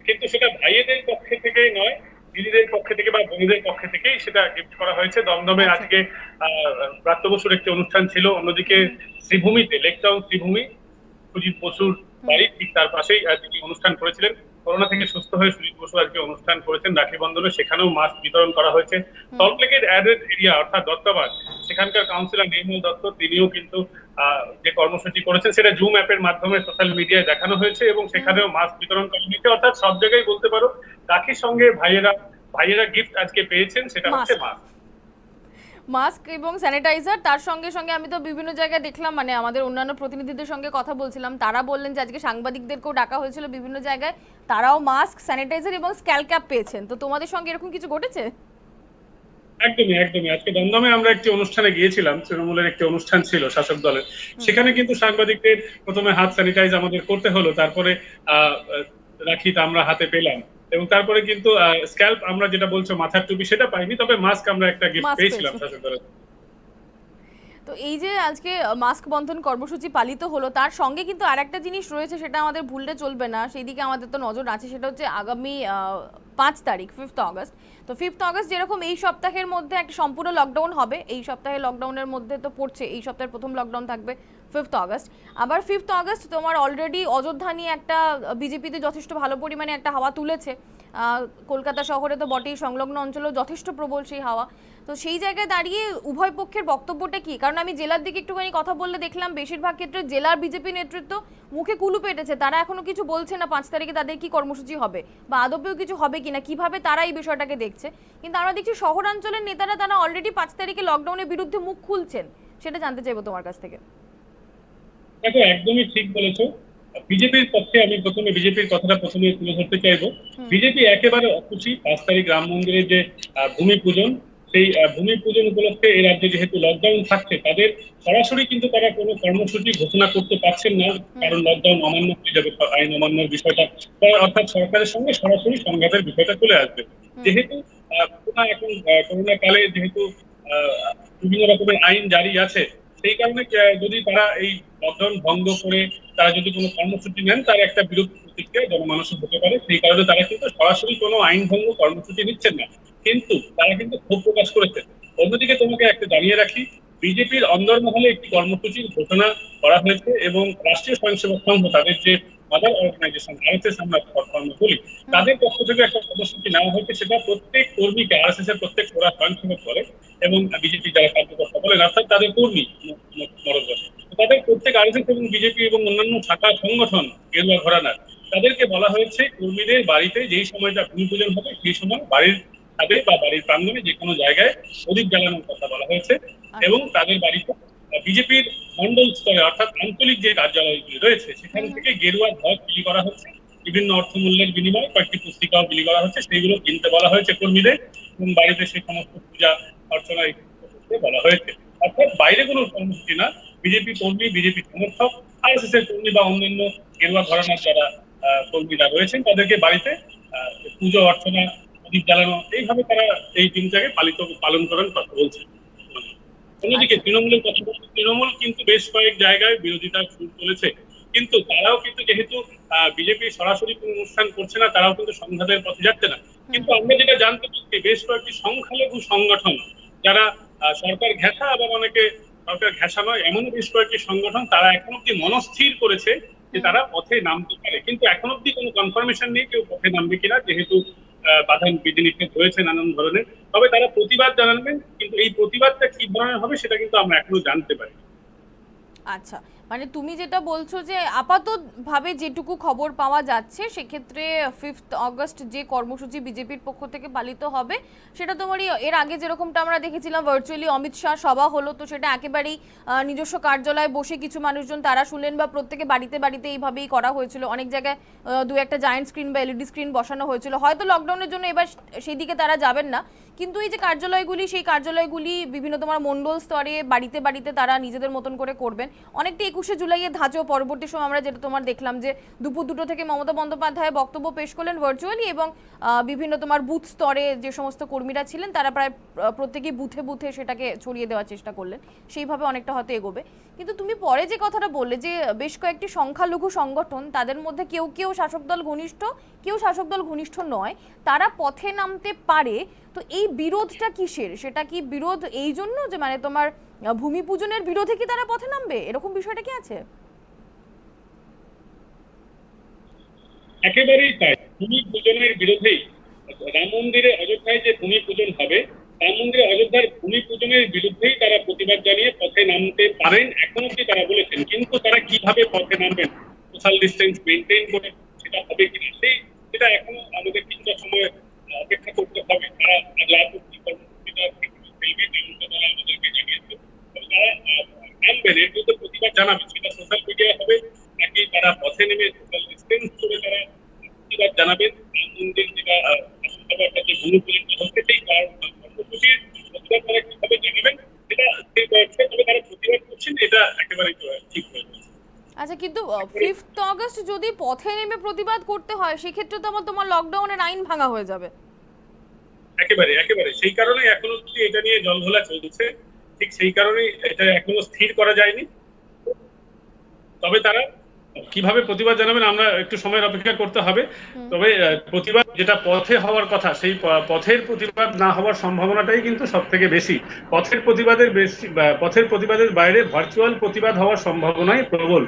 কিন্তু সেটা ভাইয়েদের পক্ষে থেকে নয়, দিদিদের পক্ষে থেকে বা বোনদের পক্ষে থেকেই সেটা গিফট করা হয়েছে। দমদমে আজকে ব্রাত্য বসুর একটি অনুষ্ঠান ছিল, অন্যদিকে শ্রীভূমিতে, লেকটাউন শ্রীভূমি, সুজিত বসুর বাড়ি ঠিক তার পাশেই তিনি অনুষ্ঠান করেছিলেন। করোনা থেকে সুস্থ হয়ে সুজিত বসু আজকে অনুষ্ঠান করেছেন রাখি বন্ধনে, সেখানেও মাস্ক বিতরণ করা হয়েছে। সল্টলেকের অ্যাডেড এরিয়া অর্থাৎ দত্তাবাদ, সেখানকার কাউন্সিলর নির্মল দত্ত, তিনিও কিন্তু যে কর্মসূচি করেছেন সেটা জুম অ্যাপের মাধ্যমে সোশ্যাল মিডিয়ায় দেখানো হয়েছে এবং সেখানেও মাস্ক বিতরণ করা হয়েছে। অর্থাৎ সব জায়গায় বলতে পারো রাখির সঙ্গে ভাইয়েরা গিফট আজকে পেয়েছেন, সেটা হচ্ছে মাস্ক এবং স্যানিটাইজার। তার সঙ্গে সঙ্গে আমি তো বিভিন্ন জায়গায় দেখলাম, মানে আমাদের অন্যান্য প্রতিনিধিদের সঙ্গে কথা বলছিলাম, তারা বললেন যে আজকে সাংবাদিকদেরকেও ডাকা হয়েছিল বিভিন্ন জায়গায়, তারাও মাস্ক, স্যানিটাইজার এবং স্ক্যাল ক্যাপ পেয়েছেন। তো তোমাদের সঙ্গে এরকম কিছু ঘটেছে? একদমই একদমই। আজকে দমদমে আমরা একটি অনুষ্ঠানে গিয়েছিলাম, তৃণমূলের একটি অনুষ্ঠান ছিল শাসক দলের, সেখানে কিন্তু সাংবাদিকদের প্রথমে হাত স্যানিটাইজ আমাদের করতে হলো, তারপরে রাখিটা আমরা হাতে পেলাম এবং তারপরে কিন্তু স্ক্যাল্প, আমরা যেটা বলছো মাথার টুপি, সেটা পাইনি, তবে মাস্ক আমরা একটা গিফট পেয়েছিলাম শাসক দলের। তো এই যে আজকে মাস্ক বন্ধন কর্মসূচি পালিত হলো, তার সঙ্গে কিন্তু আরেকটা জিনিস রয়েছে, সেটা আমাদের ভুললে চলবে না, সেই দিকে আমাদের তো নজর আছে। সেটা হচ্ছে আগামী 5 তারিখ 5th অগস্ট। তো 5th অগস্ট যেরকম এই সপ্তাহের মধ্যে একটা সম্পূর্ণ লকডাউন হবে, এই সপ্তাহে লকডাউনের মধ্যে তো পড়ছে, এই সপ্তাহের প্রথম লকডাউন থাকবে 5th অগস্ট। আবার 5th অগস্ট তোমার অলরেডি অযোধ্যা নিয়ে একটা বিজেপিতে যথেষ্ট ভালো পরিমাণে একটা হাওয়া তুলেছে, কলকাতা শহরে তো বটেই, সংলগ্ন অঞ্চলেও যথেষ্ট প্রবল সেই হাওয়া। তো সেই জায়গায় দাঁড়িয়ে উভয় পক্ষের বক্তব্যটা কি? কারণ আমি জেলার দিকে একটুখানি কথা বললে দেখলাম বেশিরভাগ ক্ষেত্রে জেলার বিজেপি নেতৃত্ব মুখে কুলু পেটেছে, তারা এখনো কিছু বলছে না 5 তারিখে তাদের কি কর্মসূচি হবে বা আদপেও কিছু হবে কিনা, কিভাবে তারা এই বিষয়টাকে দেখছে। কিন্তু আমরা দেখছি শহরাঞ্চলের নেতারা তারা অলরেডি 5 তারিখে লকডাউনের বিরুদ্ধে মুখ খুলছেন। সেটা জানতে চাইবো তোমার কাছ থেকে। দেখো, একদমই ঠিক বলেছো। বিজেপির পক্ষে আমি প্রথমে বিজেপির কথাটা প্রথমে তুলে ধরতে চাইবো। বিজেপি একেবারে অখুশি 5 তারিখ রাম মন্দিরের যে ভূমি পূজন, সেই ভূমি পূজন উপলক্ষে এই রাজ্যে যেহেতু লকডাউন থাকছে, তাদের সরাসরি কিন্তু তারা কোনো কর্মসূচি ঘোষণা করতে পারছেন না, কারণ লকডাউন অমান্য হয়ে যাবে, আইন অমান্যের বিষয়টা, অর্থাৎ সরকারের সঙ্গে সরাসরি সংঘাতের বিষয়টা চলে আসবে। যেহেতু এখন করোনা কালে যেহেতু বিভিন্ন রকমের আইন জারি আছে, সেই কারণে যদি তারা এই লকডাউন ভঙ্গ করে তারা যদি কোনো কর্মসূচি নেন, তার একটা বিরূপ প্রতিক্রিয়া জনমানুষের হতে পারে। সেই কারণে তারা কিন্তু সরাসরি কোনো আইন ভঙ্গ কর্মসূচি নিচ্ছেন না, কিন্তু তারা কিন্তু ক্ষোভ প্রকাশ করেছে। অন্যদিকে তোমাকে একটা জানিয়ে রাখি, বিজেপির অন্দরমহলে একটি কর্মসূচির ঘোষণা করা হয়েছে এবং রাষ্ট্রীয় স্বয়ংসেবক সংঘ, তাদের যে মাদার অর্গানাইজেশন আরএসএস আমরা বলি, তাদের পক্ষ থেকে একটা কর্মসূচি নেওয়া হয়েছে। সেটা প্রত্যেক কর্মীকে, আরএসএস এর প্রত্যেক স্বয়ংসেবক বলে এবং বিজেপি যারা কার্যকর্তা বলেন, অর্থাৎ তাদের কর্মী তাদের প্রত্যেক আরএসএস এবং বিজেপি এবং অন্যান্য শাখা সংগঠন গেরুয়া ঘরানার, তাদেরকে বলা হয়েছে কর্মীদের বাড়িতে যেই সময়টা ভূমি পূজন হবে সেই সময় বাড়ির ছাদে বা বাড়ির প্রাঙ্গণে যে কোনো জায়গায় প্রদীপ জ্বালানোর কথা বলা হয়েছে এবং তাদের বাড়িতে বিজেপির মন্ডল স্তরে অর্থাৎ আঞ্চলিক যে কার্যালয়গুলি রয়েছে সেখান থেকে গেরুয়া ধ্বজ বিলি করা হচ্ছে, বিভিন্ন অর্থমূল্যের বিনিময়ে কয়েকটি পুস্তিকাও বিলি করা হচ্ছে, সেইগুলো কিনতে বলা হয়েছে কর্মীদের এবং বাড়িতে সেই সমস্ত পূজা অর্চনা করতে বলা হয়েছে। অর্থাৎ বাইরে কোনো কর্মসূচি না, বিজেপি কর্মী, বিজেপি সমর্থক, আরএসএস এর কর্মী বা অন্যান্য গেরুয়া ঘরানার যারা কর্মীরা রয়েছেন তাদেরকে বাড়িতে পুজো অর্চনা, প্রদীপ জ্বালানো, এইভাবে তারা এই দিনটাকে পালন করার কথা বলছেন। অন্যদিকে তৃণমূলের কথা বলতে, তৃণমূল কিন্তু বেশ কয়েক জায়গায় বিরোধিতার সুর তুলেছে, কিন্তু তারাও কিন্তু যেহেতু বিজেপি সরাসরি কোনো অনুষ্ঠান করছে না, তারাও কিন্তু সংঘাতের পথে যাচ্ছে না। কিন্তু আমরা যেটা জানতে পারছি, বেশ কয়েকটি সংখ্যালঘু সংগঠন যারা সরকার ঘেঁষা, আবার অনেকে সরকার ঘেঁষা নয়, এমন বেশ কয়েকটি সংগঠন তারা এখন অব্দি মনস্থির করেছে যে তারা পথে নামতে পারে, কিন্তু এখন অব্দি কোনো কনফার্মেশন নেই কেউ পথে নামবে কিনা, যেহেতু বাধা বিধিনিষেধ হয়েছে নানান ধরনের, তবে তারা প্রতিবাদ জানাবেন, কিন্তু এই প্রতিবাদটা কি ধরনের হবে সেটা কিন্তু আমরা এখনো জানতে পারি। আচ্ছা, মানে তুমি যেটা বলছো যে আপাতত ভাবে যেটুকু খবর পাওয়া যাচ্ছে সেক্ষেত্রে 5th অগস্ট যে কর্মসূচি বিজেপির পক্ষ থেকে পালিত হবে সেটা তোমারই এর আগে যেরকমটা আমরা দেখেছিলাম ভার্চুয়ালি অমিত শাহ সভা হলো, তো সেটা একেবারেই নিজস্ব কার্যালয়ে বসে কিছু মানুষজন তারা শুনলেন, বা প্রত্যেকে বাড়িতে বাড়িতে এইভাবেই করা হয়েছিল। অনেক জায়গায় দু একটা জায়ান্ট স্ক্রিন বা এলইডি স্ক্রিন বসানো হয়েছিল। হয়তো লকডাউনের জন্য এবার সেই দিকে তারা যাবেন না, কিন্তু এই যে কার্যালয়গুলি, সেই কার্যালয়গুলি বিভিন্ন তোমার মণ্ডল স্তরে বাড়িতে বাড়িতে তারা নিজেদের মতন করে করবেন। অনেকটা 21শে জুলাইয়ের ধাঁচেও পরবর্তী সময় আমরা যেটা তোমার দেখলাম যে দুপুর 2টো থেকে মমতা বন্দ্যোপাধ্যায় বক্তব্য পেশ করলেন ভার্চুয়ালি, এবং বিভিন্ন তোমার বুথ স্তরে যে সমস্ত কর্মীরা ছিলেন তারা প্রায় প্রত্যেকেই বুথে বুথে সেটাকে ছড়িয়ে দেওয়ার চেষ্টা করলেন। সেইভাবে অনেকটা হয়তো এগোবে। কিন্তু তুমি পরে যে কথাটা বললে যে বেশ কয়েকটি সংখ্যালঘু সংগঠন, তাদের মধ্যে কেউ কেউ শাসক দল ঘনিষ্ঠ, কেউ শাসক দল ঘনিষ্ঠ নয়, তারা পথে নামতে পারে, তো এই বিরোধটা কিসের? সেটা কি বিরোধ এই জন্য যে মানে তোমার ভূমি পূজনের বিরোধে কি তারা পথে নামবে, এরকম বিষয়টা কি আছে? একেবারেই তাই, ভূমি পূজনের বিরোধেই রাম মন্দিরে অযোধ্যায় যে ভূমি পূজন হবে, রাম মন্দিরে অযোধ্যার ভূমি পূজনের বিরুদ্ধেই তারা প্রতিবাদ জানিয়ে পথে নামতে পারেন, এখন অব্দি তারা বলেছেন। কিন্তু তারা কিভাবে পথে নামবেন, সোশ্যাল ডিস্টেন্স মেনটেন করে সেটা হবে কিনা, সেটা এখনো আমাদের কিছুটা সময় অপেক্ষা করতে হবে। তারা রাজনৈতিক কর্মসূচিটা ফেলবে, যেমনটা তারা আমাদেরকে জানিয়েছে। তবে তারা নামবেন, এর বিরুদ্ধে প্রতিবাদ জানাবেন, সেটা সোশ্যাল মিডিয়ায় হবে নাকি তারা পথে নেমে সোশ্যাল ডিস্টেন্স করে তারা প্রতিবাদ জানাবেন। রাম মন্দির যেটা একটা যে ভূমি পূজনটা হচ্ছে সেই কর্মসূচির প্রতিবাদ তারা কিভাবে জানাবেন সেটা ঠিক হয়েছে, তবে তারা প্রতিবাদ করছেন, এটা একেবারেই ঠিক হয়েছে। আচ্ছা, কিন্তু 5th অগস্ট যদি পথে নেমে প্রতিবাদ করতে হয় সেক্ষেত্রে তো আমার তোমার লকডাউনের আইন ভাঙা হয়ে যাবে। একেবারে একেবারে সেই কারণে এখনো অব্দি এটা নিয়ে জলঘোলা চলছে, ঠিক সেই কারণেই এটা এখনো স্থির করা যায়নি। তবে তারা কিভাবে প্রতিবাদ জানাবেন আমরা একটু সময়ের অপেক্ষা করতে হবে। তবে প্রতিবাদ যেটা পথে হওয়ার কথা, সেই পথের প্রতিবাদ না হওয়ার সম্ভাবনাটাই কিন্তু সব থেকে বেশি। পথের প্রতিবাদের বাইরে ভার্চুয়াল প্রতিবাদ হওয়ার সম্ভাবনাই প্রবল।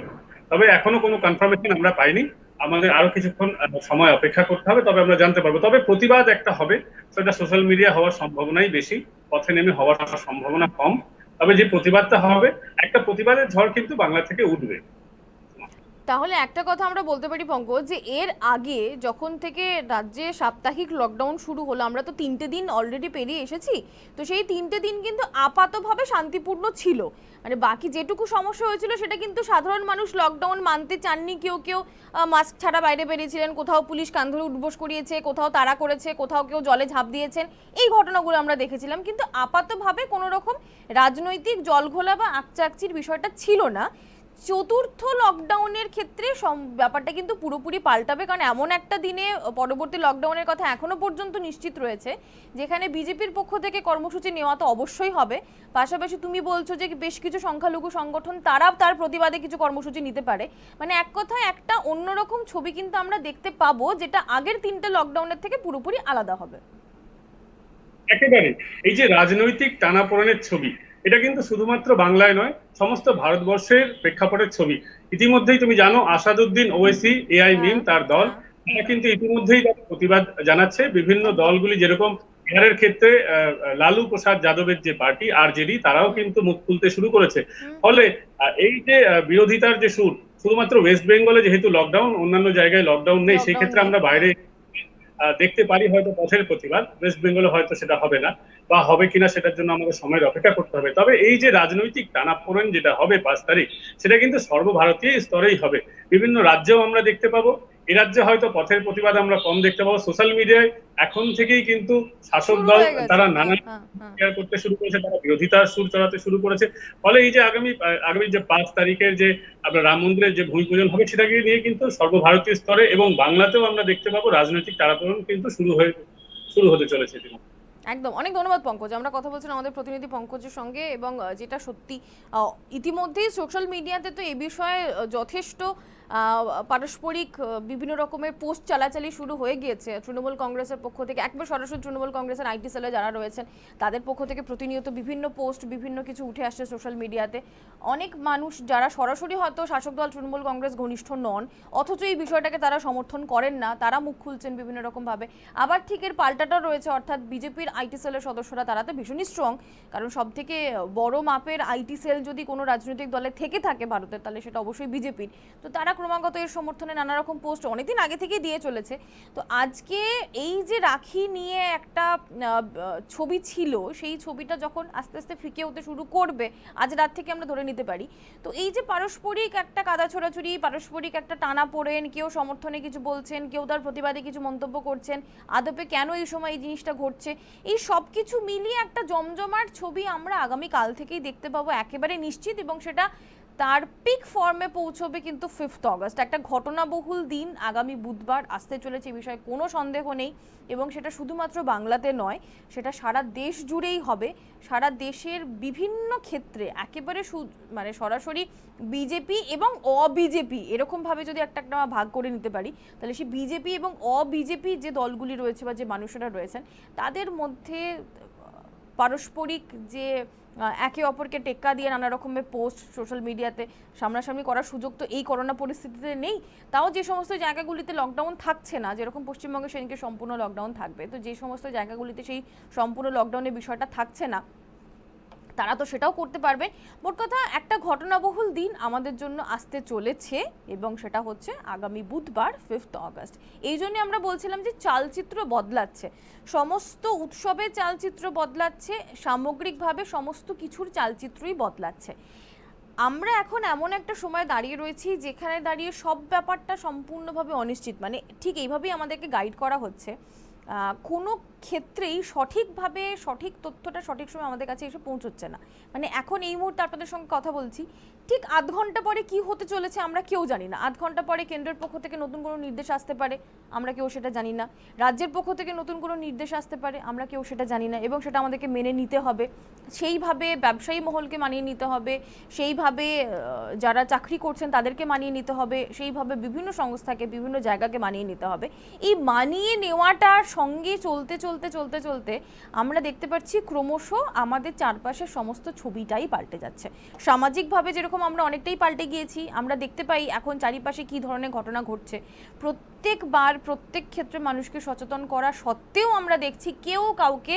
তবে এখনো কোনো কনফার্মেশন আমরা পাইনি, আমাদের আরো কিছুক্ষণ সময় অপেক্ষা করতে হবে, তবে আমরা জানতে পারবো। তবে প্রতিবাদ একটা হবে, সেটা সোশ্যাল মিডিয়া হওয়ার সম্ভাবনাই বেশি, পথে নেমে হওয়ার সম্ভাবনা কম। তবে যে প্রতিবাদটা হবে, একটা প্রতিবাদের ঝড় কিন্তু বাংলা থেকে উঠবে। তাহলে একটা কথা আমরা বলতে পারি পঙ্কজ, যে এর আগে যখন থেকে রাজ্যে সাপ্তাহিক লকডাউন শুরু হলো, আমরা তো 3টে দিন অলরেডি পেরিয়ে এসেছি, তো সেই 3টে দিন কিন্তু আপাতভাবে শান্তিপূর্ণ ছিল। মানে বাকি যেটুকু সমস্যা হয়েছিল সেটা কিন্তু সাধারণ মানুষ লকডাউন মানতে চাননি, কেউ কেউ মাস্ক ছাড়া বাইরে বেরিয়েছিলেন, কোথাও পুলিশ কান ধরে উঠবোস করিয়েছে, কোথাও তাড়া করেছে, কোথাও কেউ জলে ঝাঁপ দিয়েছেন, এই ঘটনাগুলো আমরা দেখেছিলাম। কিন্তু আপাতভাবে কোনো রকম রাজনৈতিক জলঘোলা বা আকচাকচির বিষয়টা ছিল না। চতুর্থ লকডাউনের ক্ষেত্রে ব্যাপারটা কিন্তু পুরোপুরি পাল্টাবে, কারণ এমন একটা দিনে পরবর্তী লকডাউনের কথা এখনো পর্যন্ত নিশ্চিত রয়েছে যেখানে বিজেপির পক্ষ থেকে কর্মসূচি নেওয়া তো অবশ্যই হবে, পাশাপাশি তুমি বলছো যে বেশ কিছু সংখ্যালঘু সংগঠন তারা তার প্রতিবাদে কিছু কর্মসূচি নিতে পারে। মানে এক কথায় একটা অন্যরকম ছবি কিন্তু আমরা দেখতে পাবো, যেটা আগের 3টে লকডাউনের থেকে পুরোপুরি আলাদা হবে। একেবারে এই যে রাজনৈতিক টানাপোড়েনের ছবি, এটা কিন্তু শুধুমাত্র বাংলায় নয়, সমস্ত ভারতবর্ষের প্রেক্ষাপটের ছবি। ইতিমধ্যেই তুমি জানো আসাদুদ্দিন ওওয়াইসি এআই মিম তার দল, তারা কিন্তু ইতিমধ্যেই প্রতিবাদ জানাচ্ছে। বিভিন্ন দলগুলি যেরকম বিহারের ক্ষেত্রে লালু প্রসাদ যাদবের যে পার্টি আরজেডি, তারাও কিন্তু মুখ খুলতে শুরু করেছে। ফলে এই যে বিরোধিতার যে সুর, শুধুমাত্র ওয়েস্ট বেঙ্গলে যেহেতু লকডাউন, অন্যান্য জায়গায় লকডাউন নেই, সেই ক্ষেত্রে আমরা বাইরে দেখতে পারি হয়তো পথের প্রতিবাদ, ওয়েস্ট বেঙ্গলে হয়তো সেটা হবে না, বা হবে কিনা সেটার জন্য আমাদের সময়ের অপেক্ষা করতে হবে। তবে এই যে রাজনৈতিক টানাপোড়েন যেটা হবে 5 তারিখ, সেটা কিন্তু সর্বভারতীয় স্তরেই হবে। বিভিন্ন রাজ্যেও আমরা দেখতে পাবো, এ রাজ্যে হয়তো পথের প্রতিবাদ আমরা কম দেখতে পাবো। সোশ্যাল মিডিয়ায় এখন থেকেই কিন্তু শাসক দল তারা নানা শেয়ার করতে শুরু করেছে, তারা বিরোধিতার সুর চড়াতে শুরু করেছে। ফলে এই যে আগামী যে 5 তারিখের যে আপনার রাম মন্দিরের যে ভূমি পূজন হবে, সেটাকে নিয়ে কিন্তু সর্বভারতীয় স্তরে এবং বাংলাতেও আমরা দেখতে পাবো রাজনৈতিক টানাপোড়েন কিন্তু শুরু হতে চলেছে। একদম, অনেক ধন্যবাদ পঙ্কজ। আমরা কথা বলছিলাম আমাদের প্রতিনিধি পঙ্কজের সঙ্গে, এবং যেটা সত্যি ইতিমধ্যেই সোশ্যাল মিডিয়াতে তো এই বিষয়ে যথেষ্ট পারস্পরিক বিভিন্ন রকমের পোস্ট চালাচালি শুরু হয়ে গিয়েছে তৃণমূল কংগ্রেসের পক্ষ থেকে, একবার সরাসরি তৃণমূল কংগ্রেসের আইটি সেলে যারা রয়েছেন তাদের পক্ষ থেকে প্রতিনিয়ত বিভিন্ন পোস্ট বিভিন্ন কিছু উঠে আসছে সোশ্যাল মিডিয়াতে। অনেক মানুষ যারা সরাসরি হয়তো শাসক দল তৃণমূল কংগ্রেস ঘনিষ্ঠ নন, অথচ এই বিষয়টাকে তারা সমর্থন করেন না, তারা মুখ খুলছেন বিভিন্ন রকমভাবে। আবার ঠিক এর পাল্টাটা রয়েছে, অর্থাৎ বিজেপির আইটি সেলের সদস্যরা তারা তো ভীষণই স্ট্রং, কারণ সব থেকে বড় মাপের আইটি সেল যদি কোনো রাজনৈতিক দলে থেকে থাকে ভারতের, তাহলে সেটা অবশ্যই বিজেপির। তো তারা ক্রমাগত এর সমর্থনে নানা রকম পোস্ট অনেকদিন আগে থেকেই দিয়ে চলেছে। তো আজকে এই যে রাখি নিয়ে একটা ছবি ছিল, সেই ছবিটা যখন আস্তে আস্তে ফিকে হতে শুরু করবে, আজ রাত থেকে আমরা ধরে নিতে পারি, তো এই যে পারস্পরিক একটা কাদা ছোড়াছুড়ি, পারস্পরিক একটা টানা পড়েন, কেউ সমর্থনে কিছু বলছেন, কেউ তার প্রতিবাদে কিছু মন্তব্য করছেন, আদপে কেন এই সময় এই জিনিসটা ঘটছে, এই সব কিছু মিলিয়ে একটা জমজমাট ছবি আমরা আগামী কাল থেকেই দেখতে পাবো একেবারে নিশ্চিত, এবং সেটা তার পিক ফর্মে পৌঁছবে কিন্তু 5 অগস্ট। একটা ঘটনাবহুল দিন আগামী বুধবার আসতে চলেছে, এই বিষয়ে কোনো সন্দেহ নেই, এবং সেটা শুধুমাত্র বাংলাতে নয়, সেটা সারা দেশ জুড়েই হবে। সারা দেশের বিভিন্ন ক্ষেত্রে একেবারে মানে সরাসরি বিজেপি এবং অবিজেপি এরকমভাবে যদি একটা ভাগ করে নিতে পারি, তাহলে সেই বিজেপি এবং অবিজেপি যে দলগুলি রয়েছে বা যে মানুষেরা রয়েছেন তাদের মধ্যে পারস্পরিক যে একে অপরকে টেক্কা দিয়ে নানা রকমের পোস্ট সোশ্যাল মিডিয়াতে সামনাসামনি করার সুযোগ তো এই করোনা পরিস্থিতিতে নেই। তাও যে সমস্ত জায়গাগুলিতে লকডাউন থাকছে না, যেরকম পশ্চিমবঙ্গে সেদিনকে সম্পূর্ণ লকডাউন থাকবে, তো যে সমস্ত জায়গাগুলিতে সেই সম্পূর্ণ লকডাউনের বিষয়টা থাকছে না, তারা তো সেটাও করতে পারবে। মোট কথা একটা ঘটনাবহুল দিন আমাদের জন্য আসতে চলেছে, এবং সেটা হচ্ছে আগামী বুধবার 5 অগস্ট। এই জন্য আমরা বলছিলাম যে চালচিত্র বদলাচ্ছে, সমস্ত উৎসবের চালচিত্র বদলাচ্ছে, সামগ্রিকভাবে সমস্ত কিছুর চালচিত্রই বদলাচ্ছে। আমরা এখন এমন একটা সময় দাঁড়িয়ে রয়েছি যেখানে দাঁড়িয়ে সব ব্যাপারটা সম্পূর্ণভাবে অনিশ্চিত, মানে ঠিক এইভাবেই আমাদেরকে গাইড করা হচ্ছে। কোনো ক্ষেত্রেই সঠিকভাবে সঠিক তথ্যটা সঠিক সময় আমাদের কাছে এসে পৌঁছচ্ছে না। মানে এখন এই মুহূর্তে আপনাদের সঙ্গে কথা বলছি, ঠিক আধ ঘন্টা পরে কি হতে চলেছে আমরা কেউ জানি না। আধ ঘন্টা পরে কেন্দ্রের পক্ষ থেকে নতুন কোনো নির্দেশ আসতে পারে, আমরা কেউ সেটা জানি না। রাজ্যের পক্ষ থেকে নতুন কোনো নির্দেশ আসতে পারে, আমরা কেউ সেটা জানি না, এবং সেটা আমাদেরকে মেনে নিতে হবে। সেইভাবে ব্যবসায়ী মহলকে মানিয়ে নিতে হবে, সেইভাবে যারা চাকরি করছেন তাদেরকে মানিয়ে নিতে হবে, সেইভাবে বিভিন্ন সংস্থাকে বিভিন্ন জায়গাকে মানিয়ে নিতে হবে। এই মানিয়ে নেওয়াটার সঙ্গে চলতে চলতে চলতে চলতে আমরা দেখতে পাচ্ছি ক্রমশ আমাদের চারপাশের সমস্ত ছবিটাই পাল্টে যাচ্ছে। সামাজিকভাবে যেরকম আমরা অনেকটাই পাল্টে গিয়েছি, আমরা দেখতে পাই এখন চারিপাশে কী ধরনের ঘটনা ঘটছে। প্রত্যেকবার প্রত্যেক ক্ষেত্রে মানুষকে সচেতন করা সত্ত্বেও আমরা দেখছি কেউ কাউকে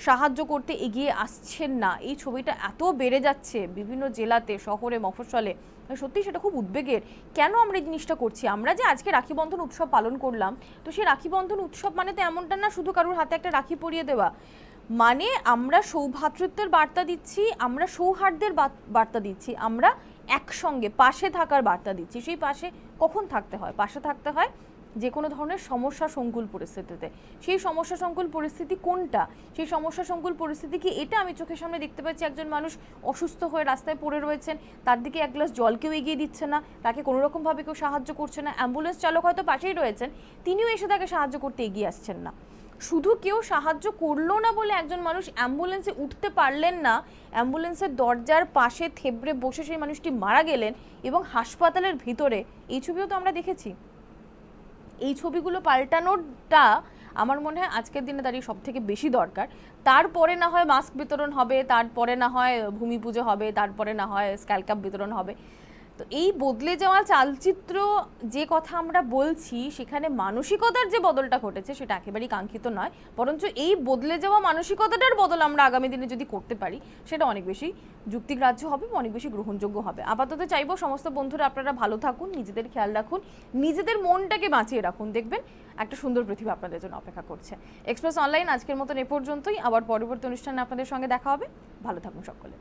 সাহায্য করতে এগিয়ে আসছেন না। এই ছবিটা এত বেড়ে যাচ্ছে বিভিন্ন জেলাতে, শহরে, মফস্বলে, সত্যি সেটা খুব উদ্বেগের। কেন আমরা এই জিনিসটা করছি? আমরা যে আজকে রাখি বন্ধন উৎসব পালন করলাম, তো সেই রাখি বন্ধন উৎসব মানে তো এমনটা না শুধু কারোর হাতে একটা রাখি পরিয়ে দেওয়া, মানে আমরা সৌভ্রাতৃত্বের বার্তা দিচ্ছি, আমরা সৌহার্দ্যের বার্তা দিচ্ছি, আমরা একসঙ্গে পাশে থাকার বার্তা দিচ্ছি। সেই পাশে কখন থাকতে হয়? পাশে থাকতে হয় যে কোনো ধরনের সমস্যা সংকুল পরিস্থিতিতে। সেই সমস্যা সংকুল পরিস্থিতি কোনটা? সেই সমস্যা সংকুল পরিস্থিতি কি এটা? আমি চোখের সামনে দেখতে পাচ্ছি একজন মানুষ অসুস্থ হয়ে রাস্তায় পড়ে রয়েছেন, তার দিকে এক গ্লাস জল কেউ এগিয়ে দিচ্ছে না, তাকে কোনো রকমভাবে কেউ সাহায্য করছে না। অ্যাম্বুলেন্স চালক হয়তো পাশেই রয়েছেন, তিনিও এসে তাকে সাহায্য করতে এগিয়ে আসছেন না। শুধু কেউ সাহায্য করলো না বলে একজন মানুষ অ্যাম্বুলেন্সে উঠতে পারলেন না, অ্যাম্বুলেন্সের দরজার পাশে থেবড়ে বসে সেই মানুষটি মারা গেলেন, এবং হাসপাতালের ভিতরে। এই ছবিও তো আমরা দেখেছি। এই ছবিগুলো পাল্টানোটা আমার মনে হয় আজকের দিনে দাঁড়িয়ে সব থেকে বেশি দরকার। তারপরে না হয় মাস্ক বিতরণ হবে, তারপরে না হয় ভূমি পুজো হবে, তারপরে না হয় স্ক্যালকাপ বিতরণ হবে। তো এই বদলে যাওয়া চালচিত্র যে কথা আমরা বলছি, সেখানে মানসিকতার যে বদলটা ঘটেছে সেটা একেবারেই কাঙ্ক্ষিত নয়, বরঞ্চ এই বদলে যাওয়া মানসিকতাটার বদল আমরা আগামী দিনে যদি করতে পারি, সেটা অনেক বেশি যুক্তিগ্রাহ্য হবে, অনেক বেশি গ্রহণযোগ্য হবে। আপাতত চাইবো সমস্ত বন্ধুরা আপনারা ভালো থাকুন, নিজেদের খেয়াল রাখুন, নিজেদের মনটাকে বাঁচিয়ে রাখুন, দেখবেন একটা সুন্দর পৃথিবী আপনাদের জন্য অপেক্ষা করছে। এক্সপ্রেস অনলাইন আজকের মতন এ পর্যন্তই। আবার পরবর্তী অনুষ্ঠানে আপনাদের সঙ্গে দেখা হবে। ভালো থাকুন সকলে।